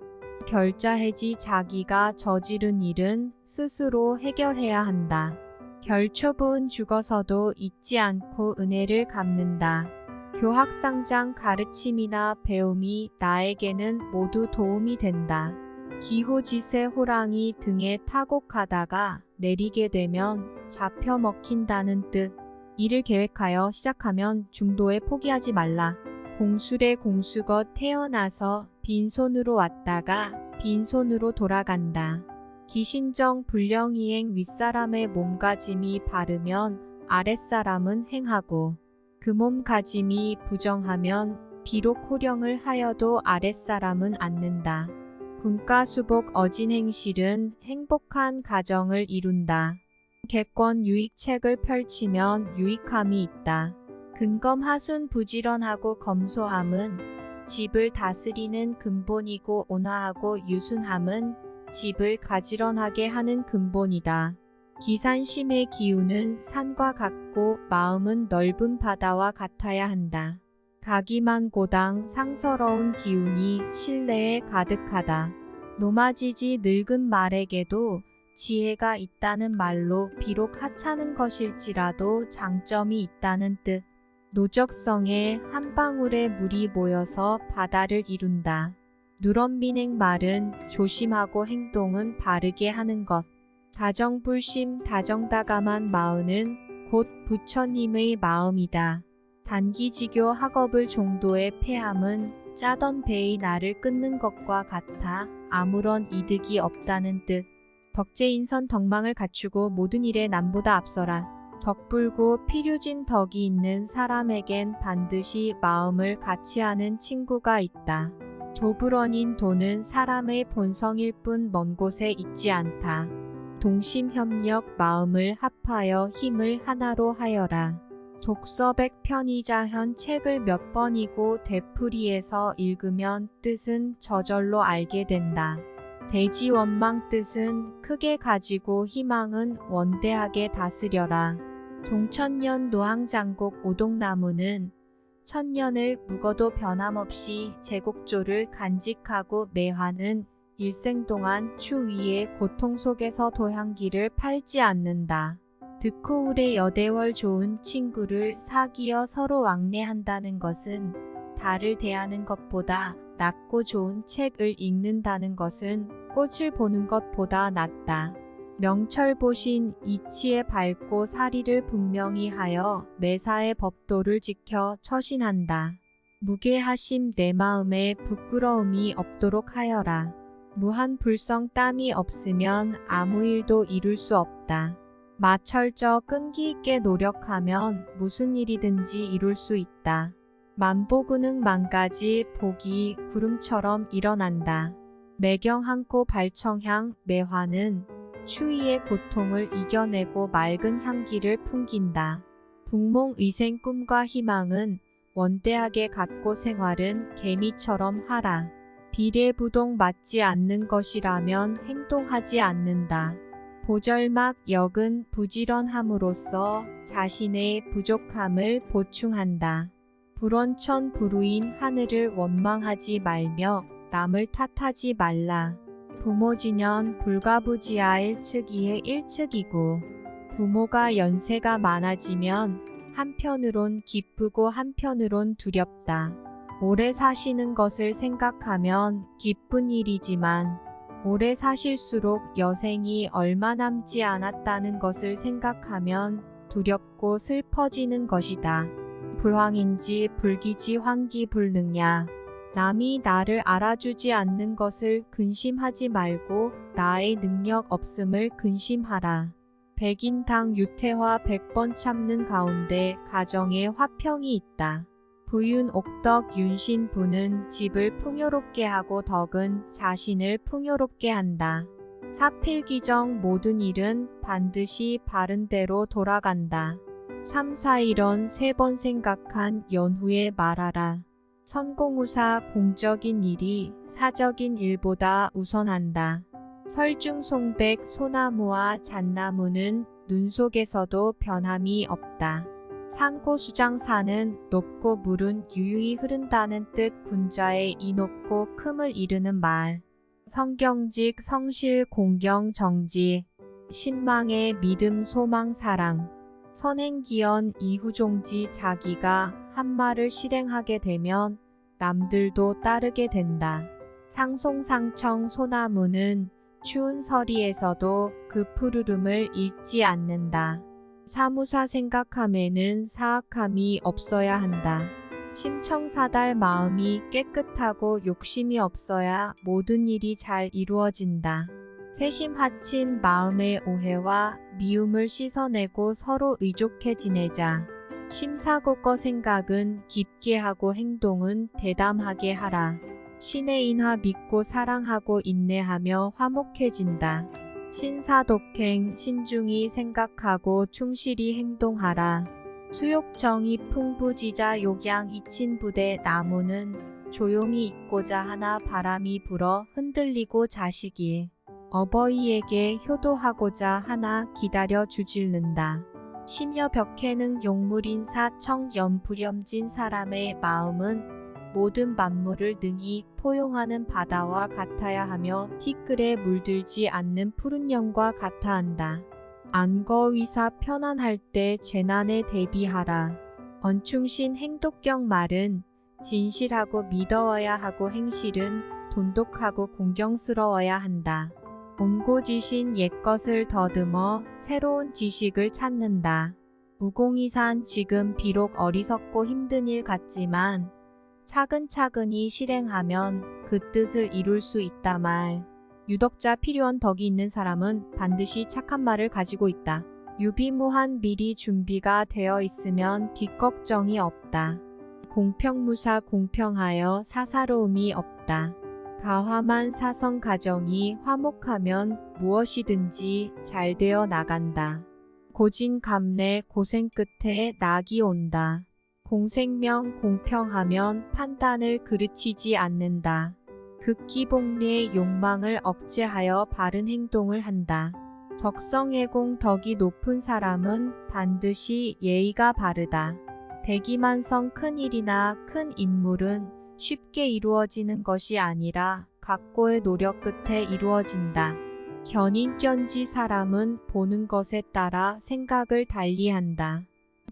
결자해지 자기가 저지른 일은 스스로 해결해야 한다. 결초부은 죽어서도 잊지 않고 은혜를 갚는다. 교학상장 가르침이나 배움이 나에게는 모두 도움이 된다. 기호지세 호랑이 등에 타곡하다가 내리게 되면 잡혀 먹힌다는 뜻. 일을 계획하여 시작하면 중도에 포기하지 말라. 공술의 공수거 태어나서 빈손으로 왔다가 빈손으로 돌아간다. 기신정 불령이행 윗사람의 몸가짐이 바르면 아랫사람은 행하고 그 몸가짐이 부정하면 비록 호령을 하여도 아랫사람은 않는다. 군가수복 어진행실은 행복한 가정을 이룬다. 객권 유익책을 펼치면 유익함이 있다. 근검하순 부지런하고 검소함은 집을 다스리는 근본이고 온화하고 유순함은 집을 가지런하게 하는 근본이다. 기산심의 기운은 산과 같고 마음은 넓은 바다와 같아야 한다. 가기만고당 상서러운 기운이 신뢰에 가득하다. 노마지지 늙은 말에게도 지혜가 있다는 말로 비록 하찮은 것일지라도 장점이 있다는 뜻. 노적성에 한 방울의 물이 모여서 바다를 이룬다. 누런비냉 말은 조심하고 행동은 바르게 하는 것. 다정불심 다정다감한 마음은 곧 부처님의 마음이다. 단기지교 학업을 종도의 폐함은 짜던 배의 날을 끊는 것과 같아 아무런 이득이 없다는 뜻. 덕재인선 덕망을 갖추고 모든 일에 남보다 앞서라. 덕불고 필요진 덕이 있는 사람에겐 반드시 마음을 같이 하는 친구가 있다. 도불언인 도는 사람의 본성일 뿐 먼 곳에 있지 않다. 동심협력 마음을 합하여 힘을 하나로 하여라. 독서백 편의자현 책을 몇 번이고 되풀이해서 읽으면 뜻은 저절로 알게 된다. 대지원망 뜻은 크게 가지고 희망은 원대하게 다스려라. 동천년 노항장곡 오동나무는 천년을 묵어도 변함없이 제곡조를 간직하고 매화는 일생 동안 추위의 고통 속에서 도향기를 팔지 않는다. 득호울의 여대월 좋은 친구를 사귀어 서로 왕래한다는 것은 달을 대하는 것보다 낮고 좋은 책을 읽는다는 것은 꽃을 보는 것보다 낫다. 명철보신 이치에 밝고 사리를 분명히 하여 매사의 법도를 지켜 처신한다. 무게하심 내 마음에 부끄러움이 없도록 하여라. 무한불성 땀이 없으면 아무 일도 이룰 수 없다. 마철저 끈기 있게 노력하면 무슨 일이든지 이룰 수 있다. 만보근흥 만가지 복이 구름처럼 일어난다. 매경항고 발청향 매화는 추위의 고통을 이겨내고 맑은 향기를 풍긴다. 북몽의생 꿈과 희망은 원대하게 갖고 생활은 개미처럼 하라. 비례부동 맞지 않는 것이라면 행동하지 않는다. 보절막 역은 부지런함으로써 자신의 부족함을 보충한다. 불원천부루인 하늘을 원망하지 말며 남을 탓하지 말라. 부모진연 불가부지하일 측이의 일측이고 부모가 연세가 많아지면 한편으론 기쁘고 한편으론 두렵다. 오래 사시는 것을 생각하면 기쁜 일이지만 오래 사실수록 여생이 얼마 남지 않았다는 것을 생각하면 두렵고 슬퍼지는 것이다. 불황인지 불기지 환기불능야. 남이 나를 알아주지 않는 것을 근심하지 말고 나의 능력 없음을 근심하라. 백인당 유태화 100번 참는 가운데 가정에 화평이 있다. 부윤 옥덕 윤신부는 집을 풍요롭게 하고 덕은 자신을 풍요롭게 한다. 사필기정 모든 일은 반드시 바른 대로 돌아간다. 3, 4, 1원 3번 생각한 연후에 말하라. 선공우사 공적인 일이 사적인 일보다 우선한다. 설중송백 소나무와 잣나무는 눈 속에서도 변함이 없다. 산고수장사는 높고 물은 유유히 흐른다는 뜻 군자의 이 높고 큼을 이르는 말. 성경직 성실 공경 정지 신망의 믿음 소망 사랑 선행기연 이후종지 자기가 한 말을 실행하게 되면 남들도 따르게 된다. 상송상청 소나무는 추운 서리에서도 그 푸르름을 잃지 않는다. 사무사 생각함에는 사악함이 없어야 한다. 심청사달 마음이 깨끗하고 욕심이 없어야 모든 일이 잘 이루어진다. 세심하친 마음의 오해와 미움을 씻어내고 서로 의족해 지내자. 심사고거 생각은 깊게 하고 행동은 대담하게 하라. 신의 인하 믿고 사랑하고 인내하며 화목해진다. 신사독행 신중히 생각하고 충실히 행동하라. 수욕정이 풍부지자 욕양 이친부대 나무는 조용히 있고자 하나 바람이 불어 흔들리고 자식이 어버이에게 효도하고자 하나 기다려 주질른다. 심여 벽해는 용물인사 청연 불염진 사람의 마음은 모든 만물을 능히 포용하는 바다와 같아야 하며 티끌에 물들지 않는 푸른 영과 같아 한다. 안거위사 편안할 때 재난에 대비하라. 언충신 행독경 말은 진실하고 믿어야 하고 행실은 돈독하고 공경스러워야 한다. 옹고지신 옛것을 더듬어 새로운 지식을 찾는다. 무공이산 지금 비록 어리석고 힘든 일 같지만 차근차근히 실행하면 그 뜻을 이룰 수 있다 말. 유덕자 필요한 덕이 있는 사람은 반드시 착한 말을 가지고 있다. 유비무한 미리 준비가 되어 있으면 뒷걱정이 없다. 공평무사 공평하여 사사로움이 없다. 가화만 사성 가정이 화목하면 무엇이든지 잘 되어 나간다. 고진감래 고생 끝에 낙이 온다. 공생명 공평하면 판단을 그르치지 않는다. 극기복리의 욕망을 억제하여 바른 행동을 한다. 덕성애공 덕이 높은 사람은 반드시 예의가 바르다. 대기만성 큰 일이나 큰 인물은 쉽게 이루어지는 것이 아니라 각고의 노력 끝에 이루어진다. 견인견지 사람은 보는 것에 따라 생각을 달리한다.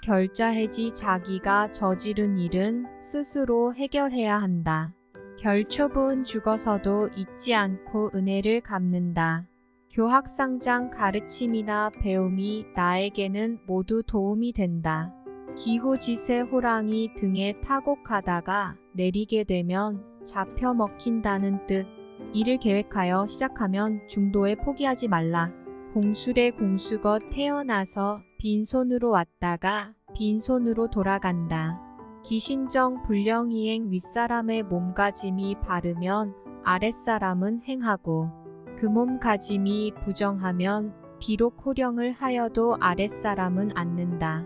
결자해지 자기가 저지른 일은 스스로 해결해야 한다. 결초분 죽어서도 잊지 않고 은혜를 갚는다. 교학상장 가르침이나 배움이 나에게는 모두 도움이 된다. 기호지세 호랑이 등에 타고 가다가 내리게 되면 잡혀 먹힌다는 뜻. 일을 계획하여 시작하면 중도에 포기하지 말라. 공술의 공수거 태어나서 빈손으로 왔다가 빈손으로 돌아간다. 기신정 불령이행 윗사람의 몸가짐이 바르면 아랫사람은 행하고 그 몸가짐이 부정하면 비록 호령을 하여도 아랫사람은 앉는다.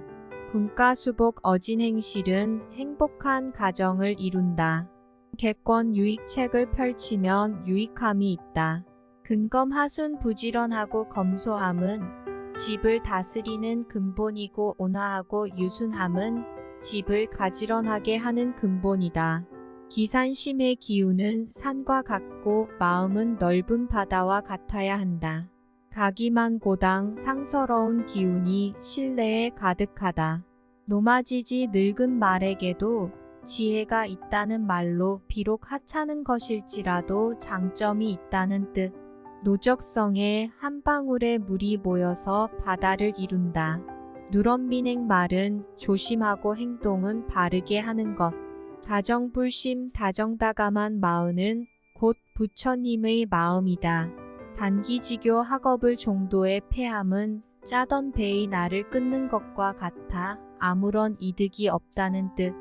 군가수복 어진행실은 행복한 가정을 이룬다. 객권 유익책을 펼치면 유익함이 있다. 근검하순 부지런하고 검소함은 집을 다스리는 근본이고 온화하고 유순함은 집을 가지런하게 하는 근본이다. 기산심의 기운은 산과 같고 마음은 넓은 바다와 같아야 한다. 가기만고당 상서러운 기운이 신뢰에 가득하다. 노마지지 늙은 말에게도 지혜가 있다는 말로 비록 하찮은 것일지라도 장점이 있다는 뜻. 노적성에 한 방울의 물이 모여서 바다를 이룬다. 누런비냉 말은 조심하고 행동은 바르게 하는 것. 다정불심 다정다감한 마음은 곧 부처님의 마음이다. 단기지교 학업을 종도의 패함은 짜던 배의 날을 끊는 것과 같아 아무런 이득이 없다는 뜻.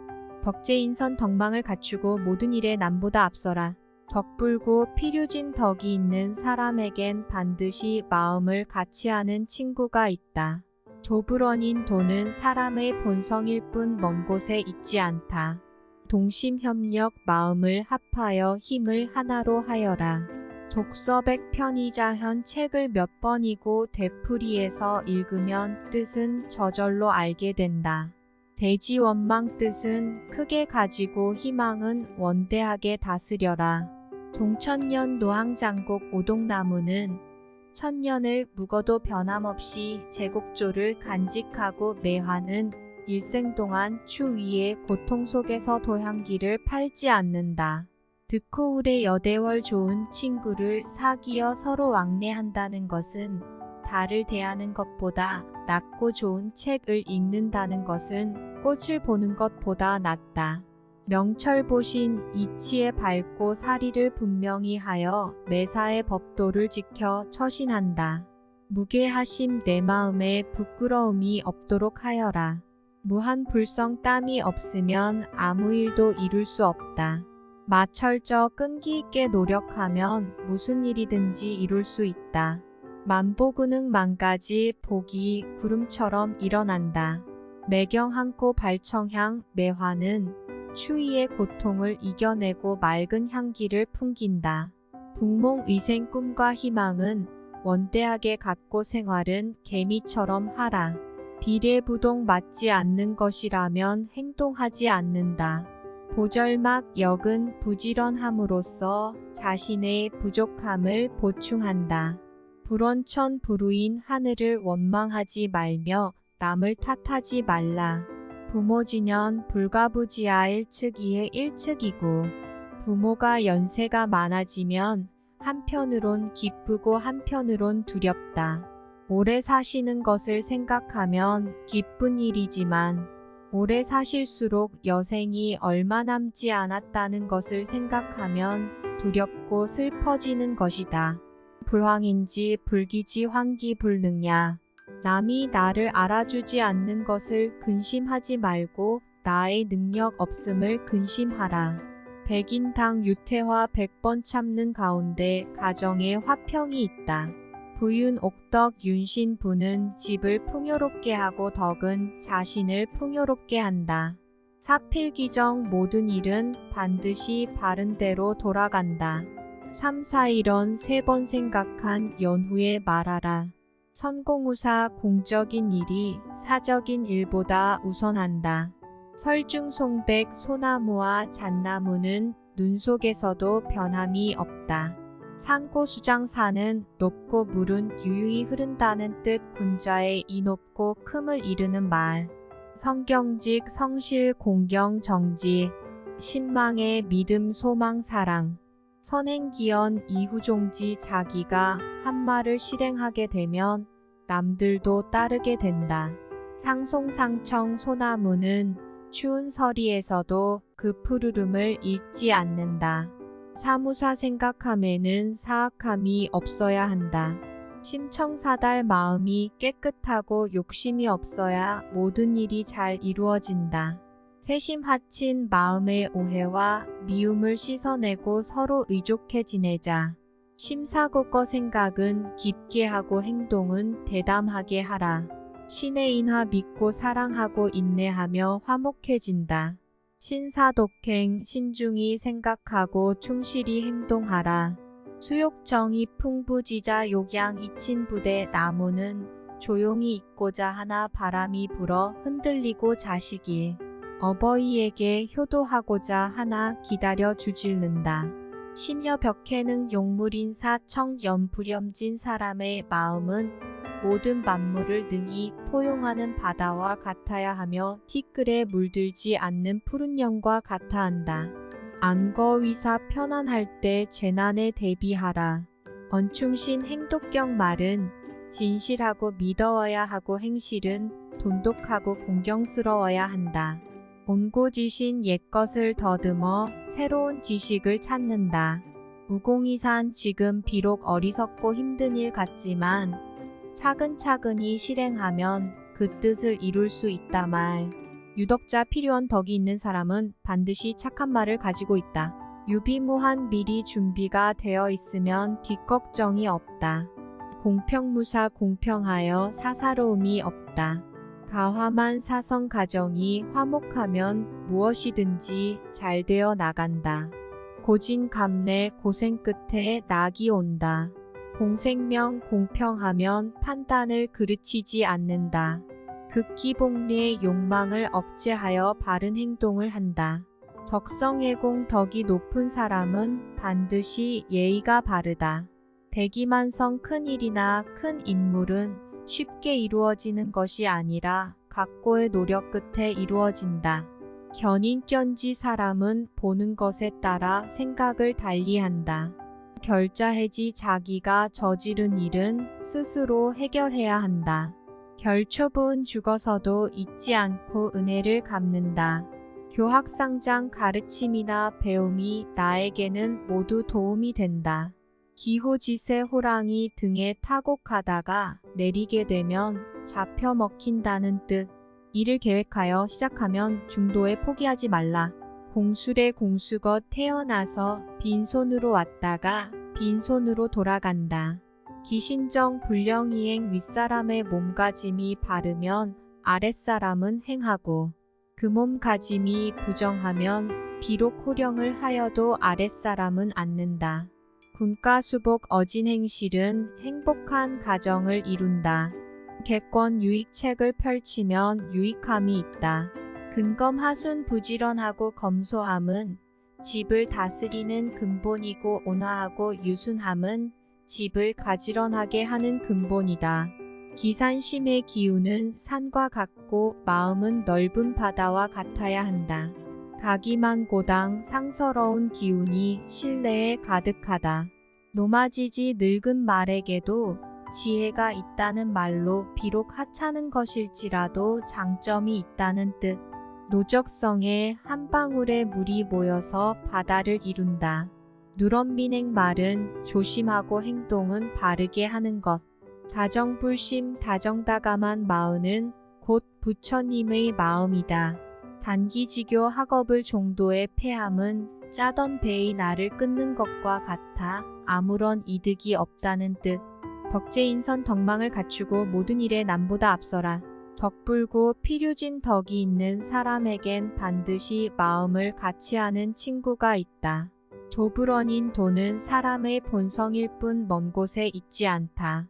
덕재인선 덕망을 갖추고 모든 일에 남보다 앞서라. 덕불고 필요진 덕이 있는 사람에겐 반드시 마음을 같이 하는 친구가 있다. 도불원인 도는 사람의 본성일 뿐 먼 곳에 있지 않다. 동심협력 마음을 합하여 힘을 하나로 하여라. 독서백 편의자현 책을 몇 번이고 되풀이해서 읽으면 뜻은 저절로 알게 된다. 대지원망 뜻은 크게 가지고 희망은 원대하게 다스려라. 동천년 노항장곡 오동나무는 천년을 묵어도 변함없이 제곡조를 간직하고 매화는 일생 동안 추위의 고통 속에서 도향기를 팔지 않는다. 득호울의 여대월 좋은 친구를 사귀어 서로 왕래한다는 것은 달을 대하는 것보다 낫고 좋은 책을 읽는다는 것은 꽃을 보는 것보다 낫다. 명철보신 이치에 밝고 사리를 분명히 하여 매사의 법도를 지켜 처신한다. 무게하심 내 마음에 부끄러움이 없도록 하여라. 무한불성 땀이 없으면 아무 일도 이룰 수 없다. 마철저 끈기 있게 노력하면 무슨 일이든지 이룰 수 있다. 만보근흥 만가지 복이 구름처럼 일어난다. 매경한코 발청향 매화는 추위의 고통을 이겨내고 맑은 향기를 풍긴다. 북몽의생 꿈과 희망은 원대하게 갖고 생활은 개미처럼 하라. 비례부동 맞지 않는 것이라면 행동하지 않는다. 보절막 역은 부지런함으로써 자신의 부족함을 보충한다. 불원천 불우인 하늘을 원망하지 말며 남을 탓하지 말라. 부모진연 불가부지하 1측이의 1측이고 부모가 연세가 많아지면 한편으론 기쁘고 한편으론 두렵다. 오래 사시는 것을 생각하면 기쁜 일이지만 오래 사실수록 여생이 얼마 남지 않았다는 것을 생각하면 두렵고 슬퍼지는 것이다. 불황인지 불기지 환기불능야. 남이 나를 알아주지 않는 것을 근심하지 말고 나의 능력 없음을 근심하라. 백인당 유태화 100번 참는 가운데 가정에 화평이 있다. 부윤 옥덕 윤신 부는 집을 풍요롭게 하고 덕은 자신을 풍요롭게 한다. 사필기정 모든 일은 반드시 바른 대로 돌아간다. 3, 4, 1원 3번 생각한 연후에 말하라. 선공우사 공적인 일이 사적인 일보다 우선한다. 설중송백 소나무와 잣나무는 눈 속에서도 변함이 없다. 산고수장사는 높고 물은 유유히 흐른다는 뜻 군자의 이 높고 큼을 이르는 말. 성경직 성실 공경 정지 신망의 믿음 소망 사랑. 선행기연 이후종지 자기가 한 말을 실행하게 되면 남들도 따르게 된다. 상송상청 소나무는 추운 서리에서도 그 푸르름을 잃지 않는다. 사무사 생각함에는 사악함이 없어야 한다. 심청사달 마음이 깨끗하고 욕심이 없어야 모든 일이 잘 이루어진다. 세심하친 마음의 오해와 미움을 씻어내고 서로 의족해 지내자. 심사고거 생각은 깊게 하고 행동은 대담하게 하라. 신의 인화 믿고 사랑하고 인내하며 화목해진다. 신사독행 신중히 생각하고 충실히 행동하라. 수욕정이 풍부지자 욕양 이친부대 나무는 조용히 있고자 하나 바람이 불어 흔들리고 자식이 어버이에게 효도하고자 하나 기다려 주질른다. 심여 벽해는 용물인사 청연부렴진 사람의 마음은 모든 만물을 능히 포용하는 바다와 같아야 하며 티끌에 물들지 않는 푸른 영과 같아 한다. 안거위사 편안할 때 재난에 대비하라. 언충신 행독경 말은 진실하고 믿어야 하고 행실은 돈독하고 공경스러워야 한다. 온고지신 옛것을 더듬어 새로운 지식을 찾는다. 무공이산 지금 비록 어리석고 힘든 일 같지만 차근차근히 실행하면 그 뜻을 이룰 수 있다 말. 유덕자 필요한 덕이 있는 사람은 반드시 착한 말을 가지고 있다. 유비무한 미리 준비가 되어 있으면 뒷걱정이 없다. 공평무사 공평하여 사사로움이 없다. 가화만 사성 가정이 화목하면 무엇이든지 잘 되어 나간다. 고진감래 고생 끝에 낙이 온다. 공생명 공평하면 판단을 그르치지 않는다. 극기복리의 욕망을 억제하여 바른 행동을 한다. 덕성애공 덕이 높은 사람은 반드시 예의가 바르다. 대기만성 큰 일이나 큰 인물은 쉽게 이루어지는 것이 아니라 각고의 노력 끝에 이루어진다. 견인견지 사람은 보는 것에 따라 생각을 달리한다. 결자해지 자기가 저지른 일은 스스로 해결해야 한다. 결초분 죽어서도 잊지 않고 은혜를 갚는다. 교학상장 가르침이나 배움이 나에게는 모두 도움이 된다. 기호지세 호랑이 등에 타곡하다가 내리게 되면 잡혀 먹힌다는 뜻. 일을 계획하여 시작하면 중도에 포기하지 말라. 공술의 공수거 태어나서 빈손으로 왔다가 빈손으로 돌아간다. 기신정 불령이행 윗사람의 몸가짐이 바르면 아랫사람은 행하고 그 몸가짐이 부정하면 비록 호령을 하여도 아랫사람은 않는다. 군가수복 어진행실은 행복한 가정을 이룬다. 객권 유익책을 펼치면 유익함이 있다. 근검하순 부지런하고 검소함은 집을 다스리는 근본이고 온화하고 유순함은 집을 가지런하게 하는 근본이다. 기산심의 기운은 산과 같고 마음은 넓은 바다와 같아야 한다. 가기만고당 상서러운 기운이 실내에 가득하다. 노마지지 늙은 말에게도 지혜가 있다는 말로 비록 하찮은 것일지라도 장점이 있다는 뜻. 노적성에 한 방울의 물이 모여서 바다를 이룬다. 누런민행 말은 조심하고 행동은 바르게 하는 것. 다정불심 다정다감한 마음은 곧 부처님의 마음이다. 단기지교 학업을 종도의 폐함은 짜던 배의 날을 끊는 것과 같아 아무런 이득이 없다는 뜻. 덕재인선 덕망을 갖추고 모든 일에 남보다 앞서라. 덕불고 필요진 덕이 있는 사람에겐 반드시 마음을 같이 하는 친구가 있다. 도불원인 도는 사람의 본성일 뿐 먼 곳에 있지 않다.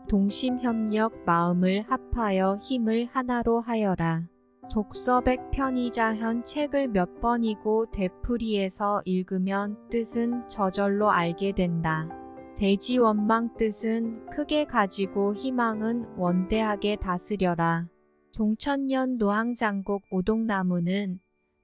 동심협력 마음을 합하여 힘을 하나로 하여라. 독서백 편의자현 책을 몇 번이고 되풀이해서 읽으면 뜻은 저절로 알게 된다. 대지원망 뜻은 크게 가지고 희망은 원대하게 다스려라. 동천년 노항장곡 오동나무는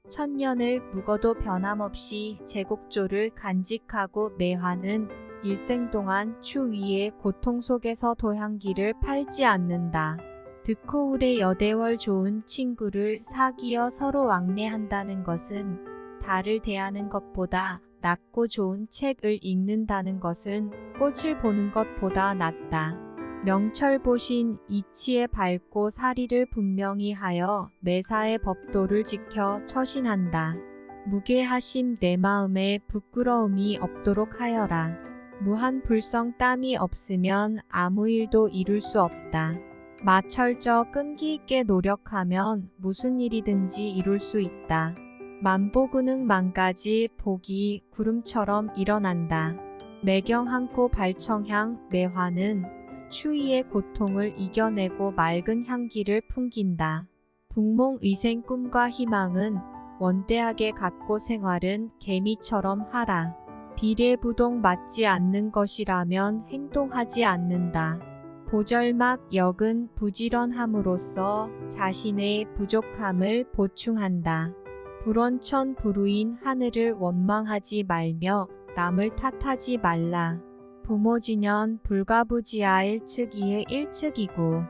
천년을 묵어도 변함없이 제곡조를 간직하고 매화는 일생 동안 추위의 고통 속에서 도향기를 팔지 않는다. 득호울의 여대월 좋은 친구를 사귀어 서로 왕래한다는 것은 달을 대하는 것보다 낫고 좋은 책을 읽는다는 것은 꽃을 보는 것보다 낫다. 명철보신 이치에 밝고 사리를 분명히 하여 매사의 법도를 지켜 처신한다. 무계하심 내 마음에 부끄러움이 없도록 하여라. 무한불성 땀이 없으면 아무 일도 이룰 수 없다. 마철저 끈기 있게 노력하면 무슨 일이든지 이룰 수 있다. 만보근흥 만가지 복이 구름처럼 일어난다. 매경항고 발청향 매화는 추위의 고통을 이겨내고 맑은 향기를 풍긴다. 북몽의생 꿈과 희망은 원대하게 갖고 생활은 개미처럼 하라. 비례부동 맞지 않는 것이라면 행동하지 않는다. 보절막 역은 부지런함으로써 자신의 부족함을 보충한다. 불원천부루인 하늘을 원망하지 말며 남을 탓하지 말라. 부모진연 불가부지하 1측2의 1측이고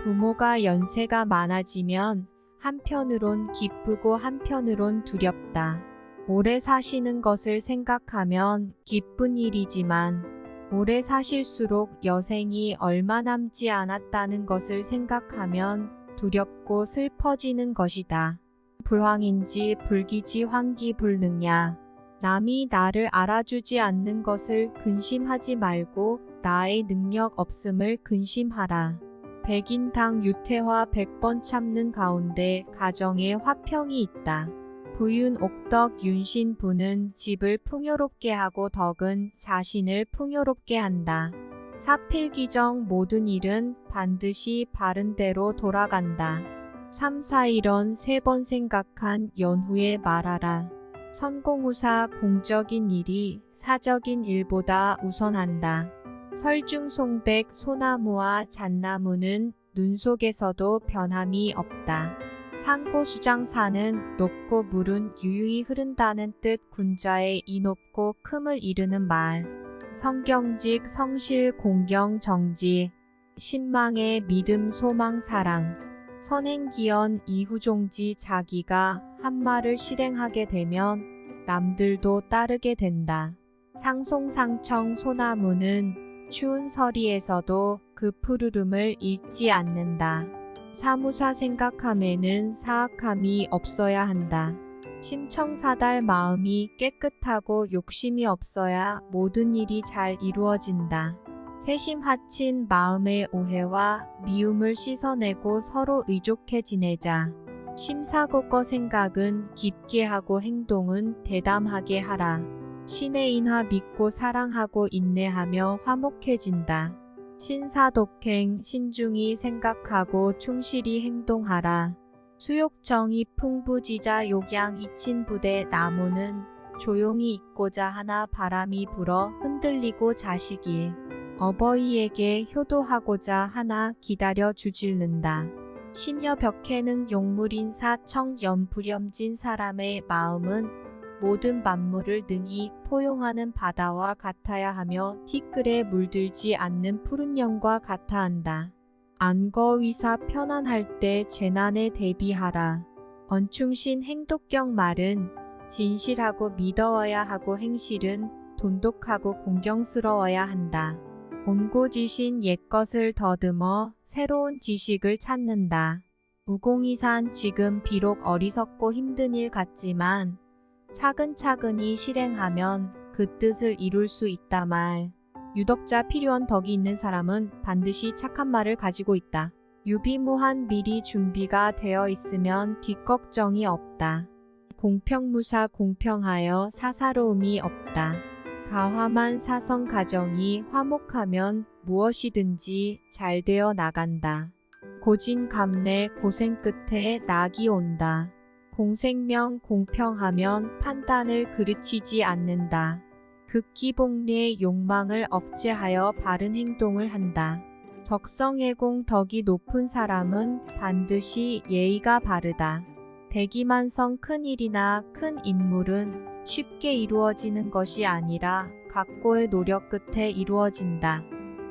부모가 연세가 많아지면 한편으론 기쁘고 한편으론 두렵다. 오래 사시는 것을 생각하면 기쁜 일이지만 오래 사실수록 여생이 얼마 남지 않았다는 것을 생각하면 두렵고 슬퍼지는 것이다. 불황인지 불기지 환기불능야. 남이 나를 알아주지 않는 것을 근심하지 말고 나의 능력 없음을 근심하라. 백인당 유태화 100번 참는 가운데 가정에 화평이 있다. 부윤 옥덕 윤신부는 집을 풍요롭게 하고 덕은 자신을 풍요롭게 한다. 사필기정 모든 일은 반드시 바른 대로 돌아간다. 3, 4, 1원 3번 생각한 연후에 말하라. 선공후사 공적인 일이 사적인 일보다 우선한다. 설중송백 소나무와 잣나무는 눈 속에서도 변함이 없다. 상고수장사는 높고 물은 유유히 흐른다는 뜻 군자의 이 높고 큼을 이르는 말. 성경직 성실 공경 정지. 신망의 믿음 소망 사랑. 선행기연 이후종지 자기가 한 말을 실행하게 되면 남들도 따르게 된다. 상송상청 소나무는 추운 서리에서도 그 푸르름을 잃지 않는다. 사무사 생각함에는 사악함이 없어야 한다. 심청사달 마음이 깨끗하고 욕심이 없어야 모든 일이 잘 이루어진다. 세심하친 마음의 오해와 미움을 씻어내고 서로 의족해 지내자. 심사고거 생각은 깊게 하고 행동은 대담하게 하라. 신의 인화 믿고 사랑하고 인내하며 화목해진다. 신사독행 신중히 생각하고 충실히 행동하라. 수욕정이 풍부지자 욕양 이친부대 나무는 조용히 있고자 하나 바람이 불어 흔들리고 자식이 어버이에게 효도하고자 하나 기다려 주질른다. 심여 벽해는 용물인사 청연부렴진 사람의 마음은 모든 만물을 능히 포용하는 바다와 같아야 하며 티끌에 물들지 않는 푸른 영과 같아 한다. 안거위사 편안할 때 재난에 대비하라. 언충신 행독경 말은 진실하고 믿어야 하고 행실은 돈독하고 공경스러워야 한다. 온고지신 옛것을 더듬어 새로운 지식을 찾는다. 우공이산 지금 비록 어리석고 힘든 일 같지만 차근차근히 실행하면 그 뜻을 이룰 수 있다 말. 유덕자 필요한 덕이 있는 사람은 반드시 착한 말을 가지고 있다. 유비무한 미리 준비가 되어 있으면 뒷걱정이 없다. 공평무사 공평하여 사사로움이 없다. 가화만 사성 가정이 화목하면 무엇이든지 잘 되어 나간다. 고진감래 고생 끝에 낙이 온다. 공생명 공평하면 판단을 그르치지 않는다. 극기복리의 욕망을 억제하여 바른 행동을 한다. 덕성애공 덕이 높은 사람은 반드시 예의가 바르다. 대기만성 큰 일이나 큰 인물은 쉽게 이루어지는 것이 아니라 각고의 노력 끝에 이루어진다.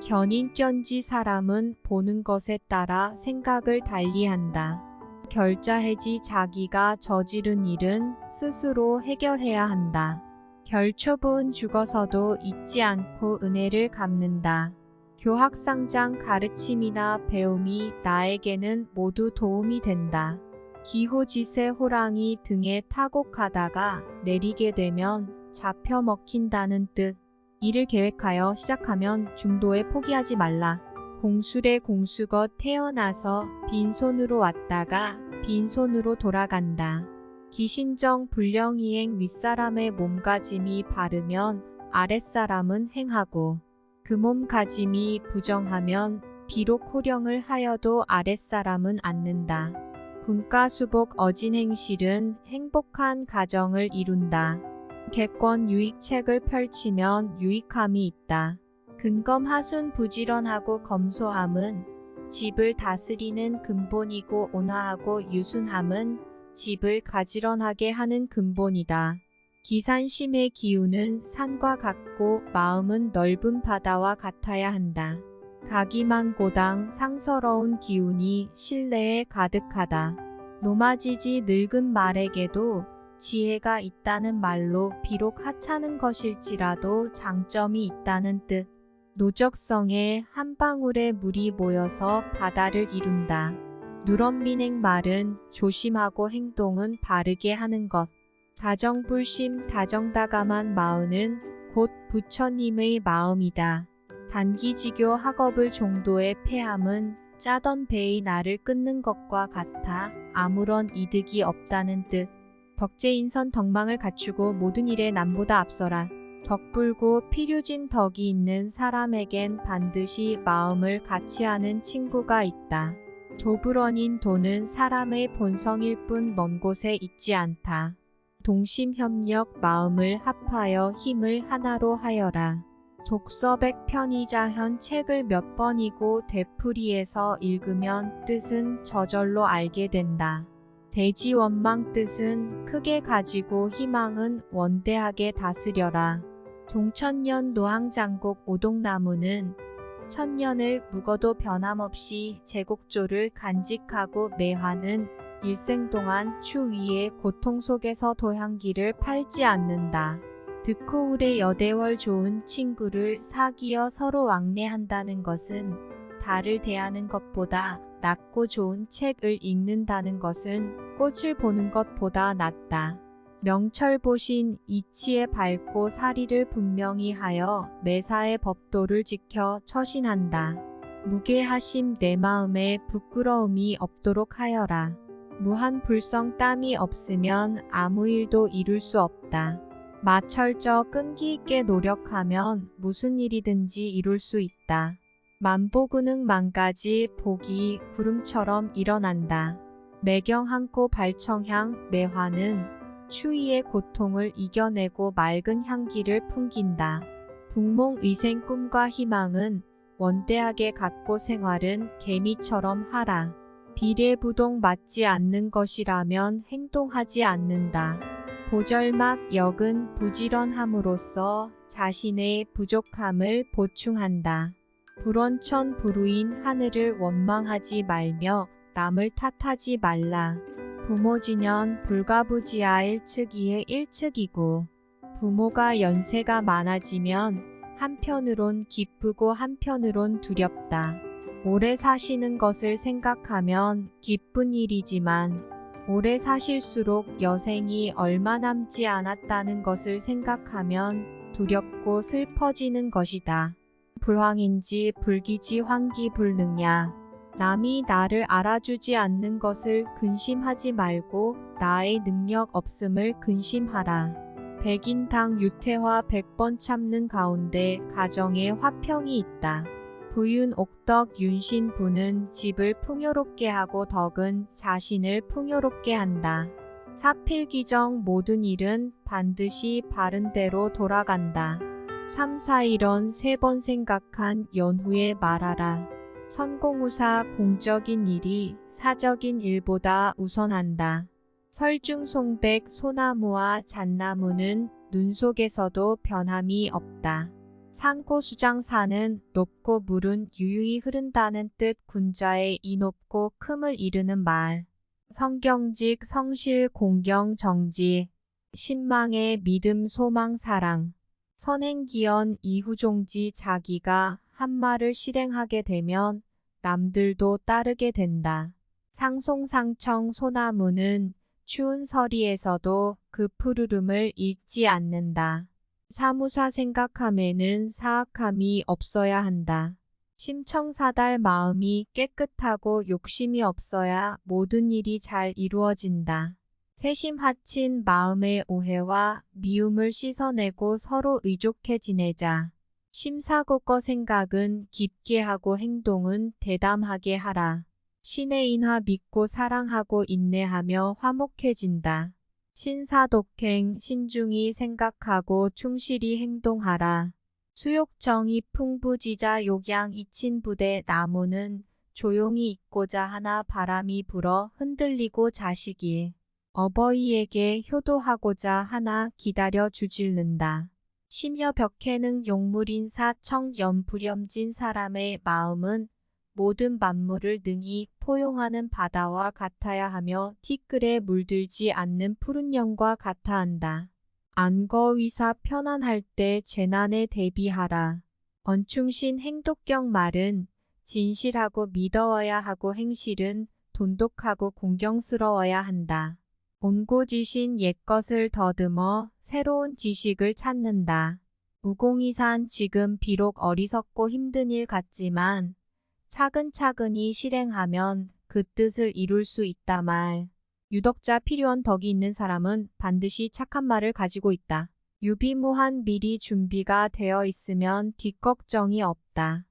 견인견지 사람은 보는 것에 따라 생각을 달리한다. 결자해지 자기가 저지른 일은 스스로 해결해야 한다. 결초분 죽어서도 잊지 않고 은혜를 갚는다. 교학상장 가르침이나 배움이 나에게는 모두 도움이 된다. 기호지세 호랑이 등에 타고 가다가 내리게 되면 잡혀 먹힌다는 뜻. 일을 계획하여 시작하면 중도에 포기하지 말라. 공술의 공수거 태어나서 빈손으로 왔다가 빈손으로 돌아간다. 기신정 불령이행 윗사람의 몸가짐이 바르면 아랫사람은 행하고 그 몸가짐이 부정하면 비록 호령을 하여도 아랫사람은 않는다. 군가수복 어진행실은 행복한 가정을 이룬다. 객권 유익책을 펼치면 유익함이 있다. 근검하순 부지런하고 검소함은 집을 다스리는 근본이고 온화하고 유순함은 집을 가지런하게 하는 근본이다. 기산심의 기운은 산과 같고 마음은 넓은 바다와 같아야 한다. 가기만고당 상서러운 기운이 실내에 가득하다. 노마지지 늙은 말에게도 지혜가 있다는 말로 비록 하찮은 것일지라도 장점이 있다는 뜻. 노적성에 한 방울의 물이 모여서 바다를 이룬다. 누런민행 말은 조심하고 행동은 바르게 하는 것. 다정불심 다정다감한 마음은 곧 부처님의 마음이다. 단기지교 학업을 종도의 폐함은 짜던 배의 날을 끊는 것과 같아 아무런 이득이 없다는 뜻. 덕재인선 덕망을 갖추고 모든 일에 남보다 앞서라. 덕불고 필요진 덕이 있는 사람에겐 반드시 마음을 같이 하는 친구가 있다. 도불원인 도는 사람의 본성일 뿐 먼 곳에 있지 않다. 동심협력 마음을 합하여 힘을 하나로 하여라. 독서백 편의자현 책을 몇 번이고 되풀이해서 읽으면 뜻은 저절로 알게 된다. 대지원망 뜻은 크게 가지고 희망은 원대하게 다스려라. 동천년 노항장곡 오동나무는 천년을 묵어도 변함없이 제곡조를 간직하고 매화는 일생 동안 추위의 고통 속에서 도향기를 팔지 않는다. 득호울의 여대월 좋은 친구를 사귀어 서로 왕래한다는 것은 달을 대하는 것보다 낫고 좋은 책을 읽는다는 것은 꽃을 보는 것보다 낫다. 명철보신 이치에 밝고 사리를 분명히 하여 매사의 법도를 지켜 처신한다. 무계하심 내 마음에 부끄러움이 없도록 하여라. 무한 불성 땀이 없으면 아무 일도 이룰 수 없다. 마철저 끈기 있게 노력하면 무슨 일이든지 이룰 수 있다. 만보근흥 만가지 복이 구름처럼 일어난다. 매경항고 발청향 매화는 추위의 고통을 이겨내고 맑은 향기를 풍긴다. 북몽의생 꿈과 희망은 원대하게 갖고 생활은 개미처럼 하라. 비례부동 맞지 않는 것이라면 행동하지 않는다. 보절막 역은 부지런함으로써 자신의 부족함을 보충한다. 불원천 불우인 하늘을 원망하지 말며 남을 탓하지 말라. 부모지년 불가부지하 일측이의 일측이고 부모가 연세가 많아지면 한편으론 기쁘고 한편으론 두렵다. 오래 사시는 것을 생각하면 기쁜 일이지만 오래 사실수록 여생이 얼마 남지 않았다는 것을 생각하면 두렵고 슬퍼지는 것이다. 불황인지 불기지 환기불능야. 남이 나를 알아주지 않는 것을 근심하지 말고 나의 능력 없음을 근심하라. 백인당 유태화 100번 참는 가운데 가정에 화평이 있다. 부윤 옥덕 윤신부는 집을 풍요롭게 하고 덕은 자신을 풍요롭게 한다. 사필기정 모든 일은 반드시 바른 대로 돌아간다. 삼사일언 3번 생각한 연후에 말하라. 선공우사 공적인 일이 사적인 일보다 우선한다. 설중송백 소나무와 잣나무는 눈 속에서도 변함이 없다. 산고수장사는 높고 물은 유유히 흐른다는 뜻 군자의 이 높고 큼을 이르는 말. 성경직 성실 공경 정지. 신망의 믿음 소망 사랑. 선행기연 이후종지 자기가 한 말을 실행하게 되면 남들도 따르게 된다. 상송상청 소나무는 추운 서리에서도 그 푸르름을 잃지 않는다. 사무사 생각함에는 사악함이 없어야 한다. 심청사달 마음이 깨끗하고 욕심이 없어야 모든 일이 잘 이루어진다. 세심 하친 마음의 오해와 미움을 씻어내고 서로 의족해 지내자. 심사고거 생각은 깊게 하고 행동은 대담하게 하라. 신의 인하 믿고 사랑하고 인내하며 화목해진다. 신사독행 신중히 생각하고 충실히 행동하라. 수욕정이 풍부지자 욕양 이친부대 나무는 조용히 있고자 하나 바람이 불어 흔들리고 자식이 어버이에게 효도하고자 하나 기다려 주질른다. 심여 벽해는 용물인 사청 연부렴진 사람의 마음은 모든 만물을 능히 포용하는 바다와 같아야 하며 티끌에 물들지 않는 푸른 영과 같아 한다. 안거위사 편안할 때 재난에 대비하라. 언충신 행독경 말은 진실하고 믿어야 하고 행실은 돈독하고 공경스러워야 한다. 온고지신 옛것을 더듬어 새로운 지식을 찾는다. 우공이산 지금 비록 어리석고 힘든 일 같지만 차근차근히 실행하면 그 뜻을 이룰 수 있다 말. 유덕자 필요한 덕이 있는 사람은 반드시 착한 말을 가지고 있다. 유비무한 미리 준비가 되어 있으면 뒷걱정이 없다.